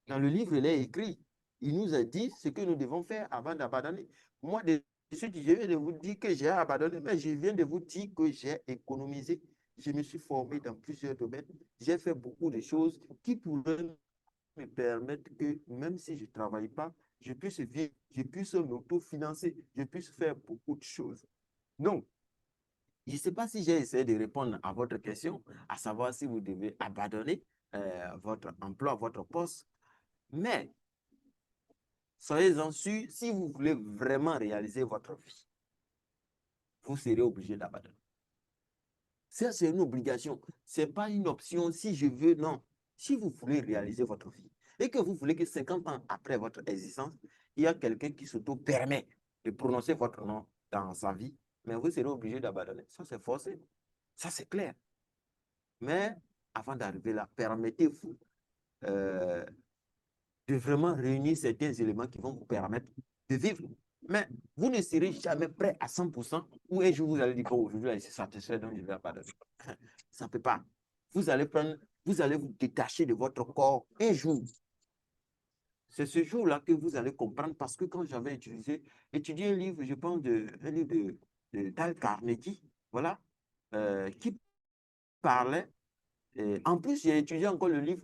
Speaker 1: Dans le livre, il est écrit, il nous a dit ce que nous devons faire avant d'abandonner. Moi, je viens de vous dire que j'ai abandonné, mais je viens de vous dire que j'ai économisé. Je me suis formé dans plusieurs domaines. J'ai fait beaucoup de choses qui pourraient me permettre que, même si je ne travaille pas, je puisse vivre, je puisse m'autofinancer, je puisse faire beaucoup de choses. Donc, je ne sais pas si j'ai essayé de répondre à votre question, à savoir si vous devez abandonner votre emploi, votre poste. Mais, soyez-en sûrs, si vous voulez vraiment réaliser votre vie, vous serez obligé d'abandonner. Ça, c'est une obligation. Ce n'est pas une option si je veux, non. Si vous voulez réaliser votre vie et que vous voulez que 50 ans après votre existence, il y a quelqu'un qui s'auto-permet de prononcer votre nom dans sa vie, mais vous serez obligé d'abandonner. Ça, c'est forcé. Ça, c'est clair. Mais avant d'arriver là, permettez-vous de vraiment réunir certains éléments qui vont vous permettre de vivre. Mais vous ne serez jamais prêt à 100% ou un jour vous allez dire qu'aujourd'hui, je suis satisfait, donc je vais abandonner. Ça ne peut pas. Vous allez vous détacher de votre corps un jour. C'est ce jour-là que vous allez comprendre parce que quand j'avais étudié un livre, je pense, un livre de Dale Carnegie, voilà, qui parlait. En plus, j'ai étudié encore le livre,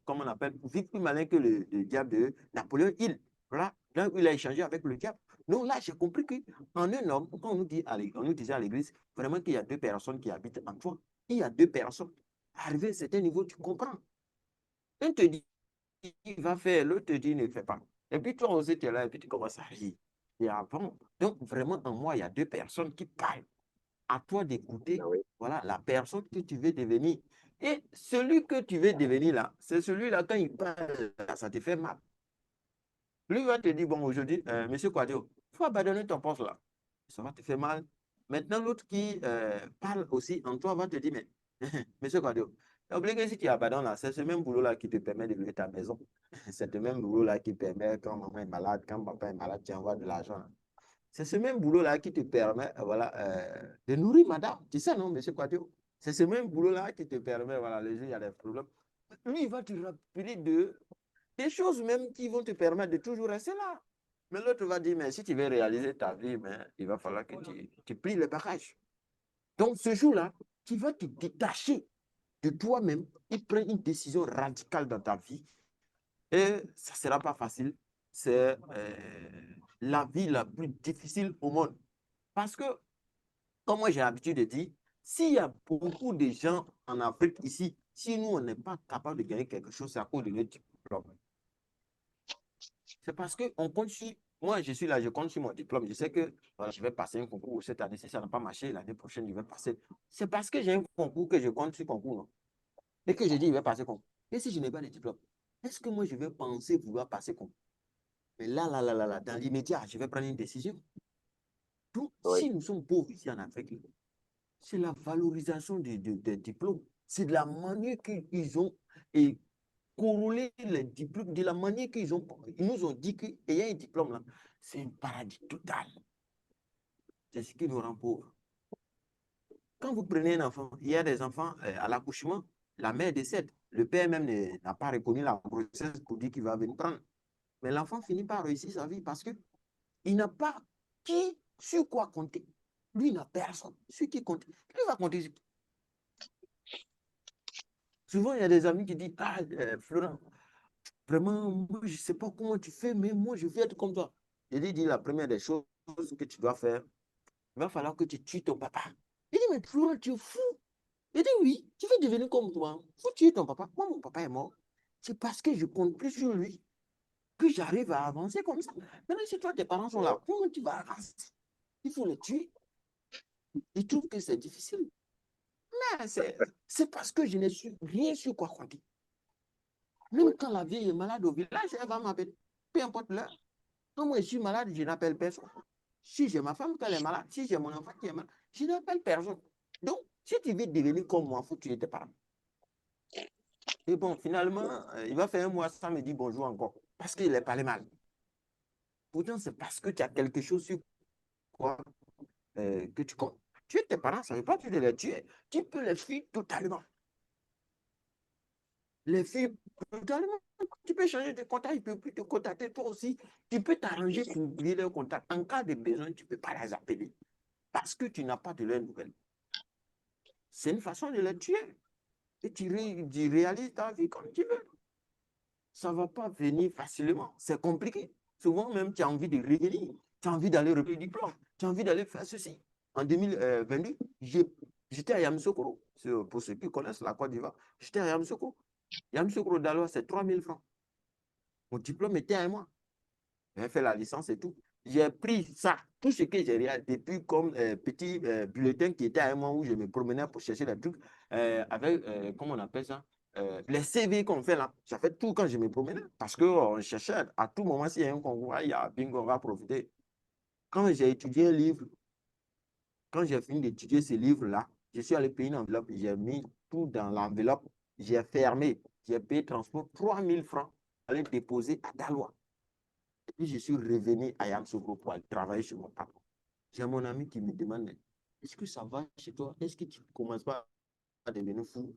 Speaker 1: comment on appelle, Vite plus malin que le diable de Napoléon Hill. Voilà, là où il a échangé avec le diable. Donc là, j'ai compris qu'en un homme, quand on nous disait à l'église, vraiment qu'il y a deux personnes qui habitent en toi. Il y a deux personnes. Arrivé à un certain niveau, tu comprends. Un te dit, il va faire, l'autre te dit, ne fais pas. Et puis toi aussi, tu es là, et puis tu commences à rire. Et avant, donc vraiment, en moi, il y a deux personnes qui parlent. À toi d'écouter, voilà, la personne que tu veux devenir. Et celui que tu veux devenir là, c'est celui-là, quand il parle, ça te fait mal. Lui va te dire, bon, aujourd'hui, monsieur Quadio, il faut abandonner ton poste là. Ça va te faire mal. Maintenant, l'autre qui parle aussi en toi va te dire, mais monsieur Quadio, n'oublie que si tu abandonnes là, c'est ce même boulot-là qui te permet de louer ta maison. C'est ce même boulot-là qui permet, quand maman est malade, quand papa est malade, tu envoies de l'argent. C'est ce même boulot-là qui te permet voilà, de nourrir madame. Tu sais, non, monsieur Quadio? C'est ce même boulot-là qui te permet, voilà, les jours, il y a des problèmes. Lui, il va te rappeler des choses même qui vont te permettre de toujours rester là. Mais l'autre va dire, mais si tu veux réaliser ta vie, mais il va falloir que tu plies le bagage. Donc, ce jour-là, tu vas te détacher de toi-même et prendre une décision radicale dans ta vie. Et ça ne sera pas facile. C'est la vie la plus difficile au monde. Parce que, comme moi j'ai l'habitude de dire, s'il y a beaucoup de gens en Afrique ici, si nous, on n'est pas capable de gagner quelque chose, c'est à cause de notre diplôme. C'est parce qu'on compte sur... Moi, je suis là, je compte sur mon diplôme. Je sais que voilà, je vais passer un concours cette année. Si ça n'a pas marché, l'année prochaine, je vais passer. C'est parce que j'ai un concours que je compte sur concours, non? Et que je dis, je vais passer concours. Et si je n'ai pas de diplôme, est-ce que moi, je vais penser vouloir passer concours? Mais là, dans l'immédiat, je vais prendre une décision. Donc, si nous sommes pauvres ici en Afrique, c'est la valorisation des diplômes. C'est de la manière qu'ils ont corrélé les diplômes, de la manière qu'ils nous ont dit qu'ayant un diplôme, là, c'est un paradis total. C'est ce qui nous rend pauvres. Quand vous prenez un enfant, il y a des enfants à l'accouchement, la mère décède. Le père même n'a pas reconnu la grossesse pour dire qu'il va venir prendre. Mais l'enfant finit par réussir sa vie parce qu'il n'a pas sur quoi compter. Lui, il n'a personne. Sur qui compte, lui va compter. Souvent, il y a des amis qui disent, ah, Florent, vraiment, moi, je ne sais pas comment tu fais, mais moi, je veux être comme toi. Je lui dis, la première des choses que tu dois faire, il va falloir que tu tues ton papa. Il dit, mais Florent, tu es fou. Il dit, oui, tu veux devenir comme toi. Il faut tuer ton papa. Moi, mon papa est mort. C'est parce que je compte plus sur lui que j'arrive à avancer comme ça. Maintenant, si toi, tes parents sont là, comment tu vas avancer? Il faut les tuer. Ils trouvent que c'est difficile. Mais c'est parce que je n'ai rien sur quoi compter. Même quand la vieille est malade au village, elle va m'appeler. Peu importe l'heure. Quand moi je suis malade, je n'appelle personne. Si j'ai ma femme qui est malade, si j'ai mon enfant qui est malade, je n'appelle personne. Donc, si tu veux devenir comme moi, il faut que tu aies tes parents. Et bon, finalement, il va faire un mois sans me dire bonjour encore. Parce qu'il est parlé mal. Pourtant, c'est parce que tu as quelque chose sur quoi que tu comptes. Tuer tes parents, ça ne veut pas dire de les tuer. Tu peux les fuir totalement. Les fuir totalement. Tu peux changer de contact, ils ne peuvent plus te contacter. Toi aussi, tu peux t'arranger pour oublier leur contact. En cas de besoin, tu ne peux pas les appeler. Parce que tu n'as pas de leurs nouvelles. C'est une façon de les tuer. Et tu réalises ta vie comme tu veux. Ça ne va pas venir facilement. C'est compliqué. Souvent même, tu as envie de revenir. Tu as envie d'aller reprendre le diplôme. Tu as envie d'aller faire ceci. En 2022, j'étais à Yamoussoukro. Pour ceux qui connaissent la Côte d'Ivoire, j'étais à Yamoussoukro. Yamoussoukro d'Alois, c'est 3 000 francs. Mon diplôme était à moi. J'ai fait la licence et tout. J'ai pris ça, tout ce que j'ai réalisé, depuis comme petit bulletin qui était à moi où je me promenais pour chercher les trucs, avec, comment on appelle ça, les CV qu'on fait là. J'ai fait tout quand je me promenais parce qu'on cherchait à tout moment s'il y a un concours, il y a bingo, on va profiter. Quand j'ai étudié un livre, quand j'ai fini d'étudier ce livre-là, je suis allé payer une enveloppe, j'ai mis tout dans l'enveloppe, j'ai fermé, j'ai payé transport 3000 francs, aller déposer à Daloa. Et puis je suis revenu à Yamoussoukro pour aller travailler chez mon patron. J'ai mon ami qui me demande, est-ce que ça va chez toi? Est-ce que tu ne commences pas à devenir fou?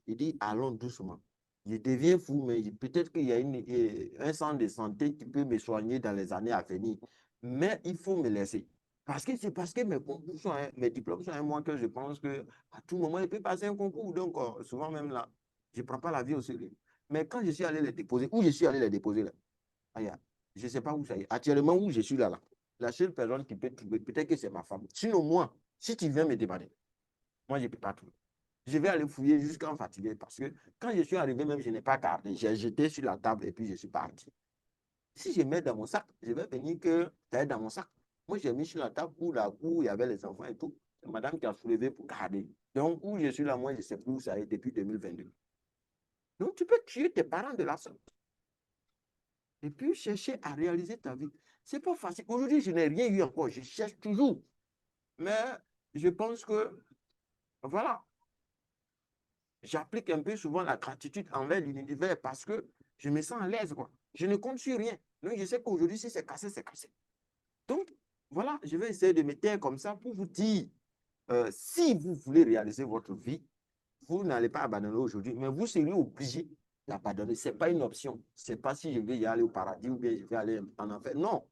Speaker 1: Il dit, allons doucement. Je deviens fou, mais peut-être qu'il y a un centre de santé qui peut me soigner dans les années à venir. Mais il faut me laisser. Parce que c'est parce que mes diplômes sont à moi que je pense qu'à tout moment, il peut passer un concours. Donc, souvent même là, je ne prends pas la vie au sérieux. Mais quand je suis allé les déposer, où je suis allé les déposer là, je ne sais pas où ça est. Actuellement, où je suis là, la seule personne qui peut trouver, peut-être que c'est ma femme. Sinon, moi, si tu viens me demander, moi, je ne peux pas trouver. Je vais aller fouiller jusqu'en fatigué parce que quand je suis arrivé, même, je n'ai pas gardé. J'ai jeté sur la table et puis je suis parti. Si je mets dans mon sac, je vais venir que ça est dans mon sac. Moi, j'ai mis sur la table où il y avait les enfants et tout. C'est madame qui a soulevé pour garder. Donc, où je suis là, moi, je ne sais plus où ça est depuis 2022. Donc, tu peux tuer tes parents de la sorte. Et puis, chercher à réaliser ta vie. Ce n'est pas facile. Aujourd'hui, je n'ai rien eu encore. Je cherche toujours. Mais je pense que, voilà, j'applique un peu souvent la gratitude envers l'univers parce que je me sens à l'aise, quoi. Je ne compte sur rien. Donc, je sais qu'aujourd'hui, si c'est cassé, c'est cassé. Donc, voilà, je vais essayer de me taire comme ça pour vous dire, si vous voulez réaliser votre vie, vous n'allez pas abandonner aujourd'hui, mais vous serez obligé d'abandonner. Ce n'est pas une option. Ce n'est pas si je vais y aller au paradis ou bien je vais aller en enfer. Non.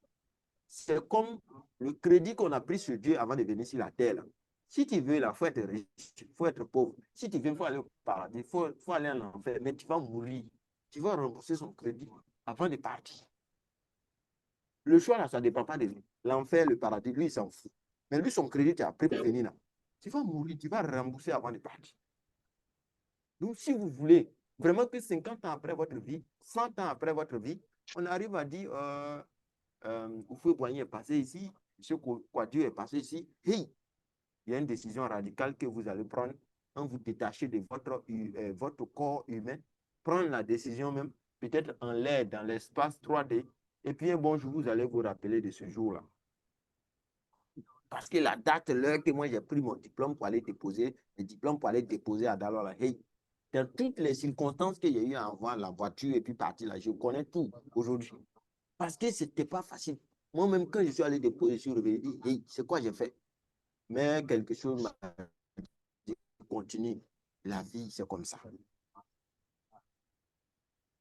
Speaker 1: C'est comme le crédit qu'on a pris sur Dieu avant de venir sur la terre. Là. Si tu veux, il faut être riche, il faut être pauvre. Si tu veux, il faut aller au paradis, il faut aller en enfer. Mais tu vas mourir. Tu vas rembourser son crédit avant de partir. Le choix, là, ça ne dépend pas de lui. L'enfer, le paradis, lui, il s'en fout. Mais lui, son crédit, tu as pris pour venir là. Tu vas mourir, tu vas rembourser avant de partir. Donc, si vous voulez vraiment que 50 ans après votre vie, 100 ans après votre vie, on arrive à dire, Houphouët-Boigny est passé ici, M. Kouadio est passé ici, hey, il y a une décision radicale que vous allez prendre quand vous détachez de votre corps humain, prendre la décision même, peut-être en l'air, dans l'espace 3D, et puis un bon jour, vous allez vous rappeler de ce jour-là. Parce que la date, l'heure que moi j'ai pris mon diplôme pour aller déposer, le diplôme pour aller déposer à Daloa, hey, dans toutes les circonstances qu'il y a eu à avoir la voiture et puis partir là, je connais tout aujourd'hui. Parce que ce n'était pas facile. Moi-même, quand je suis allé déposer, je suis revenu, hey, c'est quoi j'ai fait? Mais quelque chose m'a dit, continue. La vie, c'est comme ça.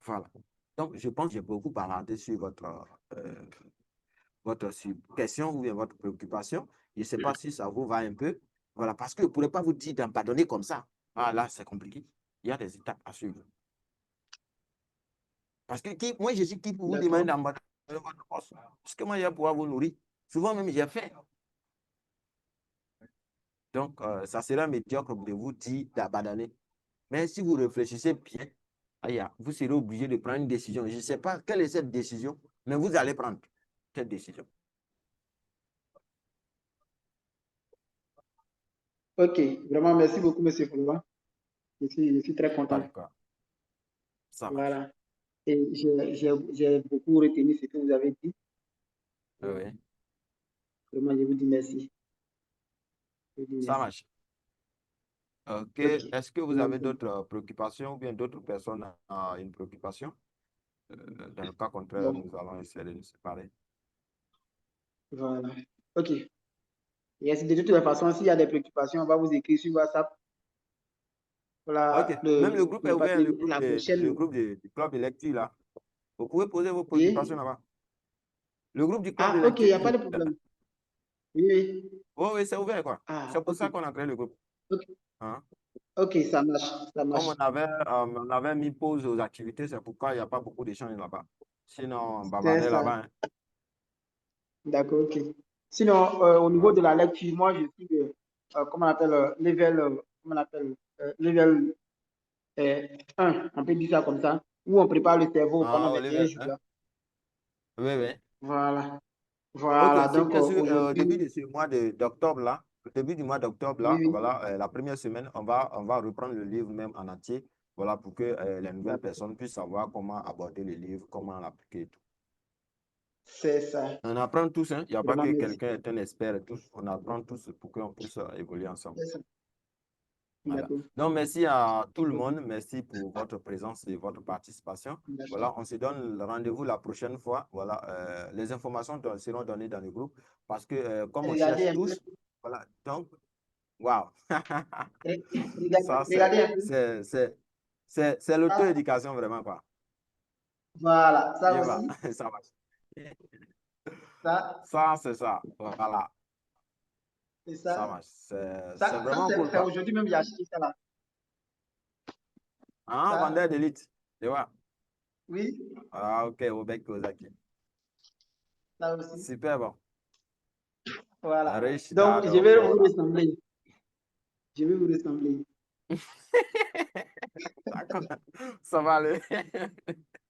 Speaker 1: Voilà. Donc, je pense que j'ai beaucoup parlé sur votre question ou bien votre préoccupation. Je ne sais pas si ça vous va un peu. Voilà, parce que je ne pourrais pas vous dire d'abandonner comme ça. Ah, là, c'est compliqué. Il y a des étapes à suivre. Parce que moi, je suis qui pour vous demander d'abandonner votre poste? Parce que moi, je vais pouvoir vous nourrir. Souvent même, j'ai fait. Donc, ça sera médiocre de vous dire d'abandonner. Mais si vous réfléchissez bien, vous serez obligé de prendre une décision. Je ne sais pas quelle est cette décision, mais vous allez prendre cette décision.
Speaker 2: Ok, vraiment, merci beaucoup, M. Florent. Je suis très content.
Speaker 1: D'accord. Ça marche.
Speaker 2: Voilà. Et j'ai beaucoup retenu ce que vous avez dit.
Speaker 1: Oui.
Speaker 2: Vraiment, je vous dis merci.
Speaker 1: Ça marche. Ok. Est-ce que vous avez d'autres préoccupations ou bien d'autres personnes ont une préoccupation? Dans le cas contraire,
Speaker 2: Bon.
Speaker 1: nous allons essayer de nous séparer.
Speaker 2: Voilà. Ok. Et ainsi, de toutes les façons, s'il y a des préoccupations, on va vous écrire sur WhatsApp. Voilà,
Speaker 1: Ok. Même le groupe est ouvert, le groupe du club de lecture là. Vous pouvez poser vos préoccupations là-bas. Le groupe du club de lecture.
Speaker 2: Ok, il n'y a pas de problème. Oui.
Speaker 1: Oh, oui, c'est ouvert quoi. C'est pour ça qu'on a créé le groupe.
Speaker 2: Ok.
Speaker 1: Hein?
Speaker 2: Ok, ça marche. Ça marche.
Speaker 1: Comme on avait mis pause aux activités, c'est pourquoi il n'y a pas beaucoup d'échanges là-bas. Sinon, on va
Speaker 2: C'est ça.
Speaker 1: là-bas. Hein.
Speaker 2: D'accord, ok. Sinon, au niveau de la lecture, moi, je suis comment on appelle, level 1, on peut dire ça comme ça, où on prépare le cerveau pendant 21 jours. Là.
Speaker 1: Oui, oui.
Speaker 2: Voilà.
Speaker 1: Ok,
Speaker 2: Voilà, donc
Speaker 1: au
Speaker 2: aujourd'hui.
Speaker 1: début de ce mois d'octobre là, au début du mois d'octobre là,
Speaker 2: Oui.
Speaker 1: voilà, la première semaine, on va reprendre le livre même en entier, voilà, pour que les nouvelles personnes puissent savoir comment aborder le livre, comment l'appliquer et tout.
Speaker 2: C'est ça.
Speaker 1: On apprend tous, hein. Il n'y a pas
Speaker 2: Vraiment,
Speaker 1: que
Speaker 2: merci.
Speaker 1: quelqu'un est un expert et tout. On apprend tous pour qu'on puisse évoluer ensemble.
Speaker 2: C'est ça.
Speaker 1: Voilà.
Speaker 2: D'accord.
Speaker 1: Donc, merci à tout le monde. Merci pour votre présence et votre participation.
Speaker 2: D'accord.
Speaker 1: Voilà, on se donne rendez-vous la prochaine fois. Voilà, les informations seront données dans le groupe parce que comme on
Speaker 2: Regardez
Speaker 1: cherche
Speaker 2: un peu.
Speaker 1: tous, voilà, donc, waouh, ça,
Speaker 2: Regardez un peu.
Speaker 1: c'est l'auto-éducation vraiment, quoi.
Speaker 2: Voilà, ça
Speaker 1: Je vois,
Speaker 2: aussi.
Speaker 1: ça marche.
Speaker 2: Ça,
Speaker 1: Ça, c'est ça. Voilà,
Speaker 2: c'est
Speaker 1: ça
Speaker 2: ça.
Speaker 1: marche. C'est
Speaker 2: Ça,
Speaker 1: vraiment cool,
Speaker 2: c'est
Speaker 1: quoi.
Speaker 2: aujourd'hui même, j'ai acheté ça là.
Speaker 1: Hein,
Speaker 2: Ça,
Speaker 1: vendeur d'élite. Tu vois?
Speaker 2: oui,
Speaker 1: Ah, ok, Obek Kozaki.
Speaker 2: ça aussi.
Speaker 1: Super bon.
Speaker 2: Voilà.
Speaker 1: Riche
Speaker 2: Donc, je
Speaker 1: Dado,
Speaker 2: vais vous
Speaker 1: voilà.
Speaker 2: ressembler. Je vais vous ressembler.
Speaker 1: D'accord, ça va aller.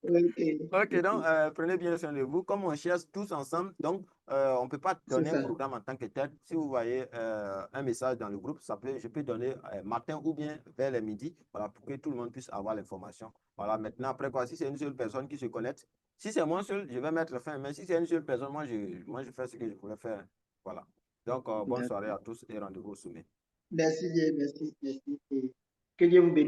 Speaker 2: Ok.
Speaker 1: Ok, donc prenez bien soin de vous. Comme on cherche tous ensemble, donc on ne peut pas
Speaker 2: C'est
Speaker 1: donner un
Speaker 2: ça.
Speaker 1: programme en tant que tel. Si vous voyez un message dans le groupe, je peux donner matin ou bien vers les midi, voilà, pour que tout le monde puisse avoir l'information. Voilà, maintenant, après quoi, si c'est une seule personne qui se connecte, si c'est moi seul, je vais mettre fin. Mais si c'est une seule personne, moi, je fais ce que je pourrais faire. Voilà. Donc, bonne soirée à tous et rendez-vous au sommet.
Speaker 2: Merci bien, merci, merci. Et que Dieu vous bénisse.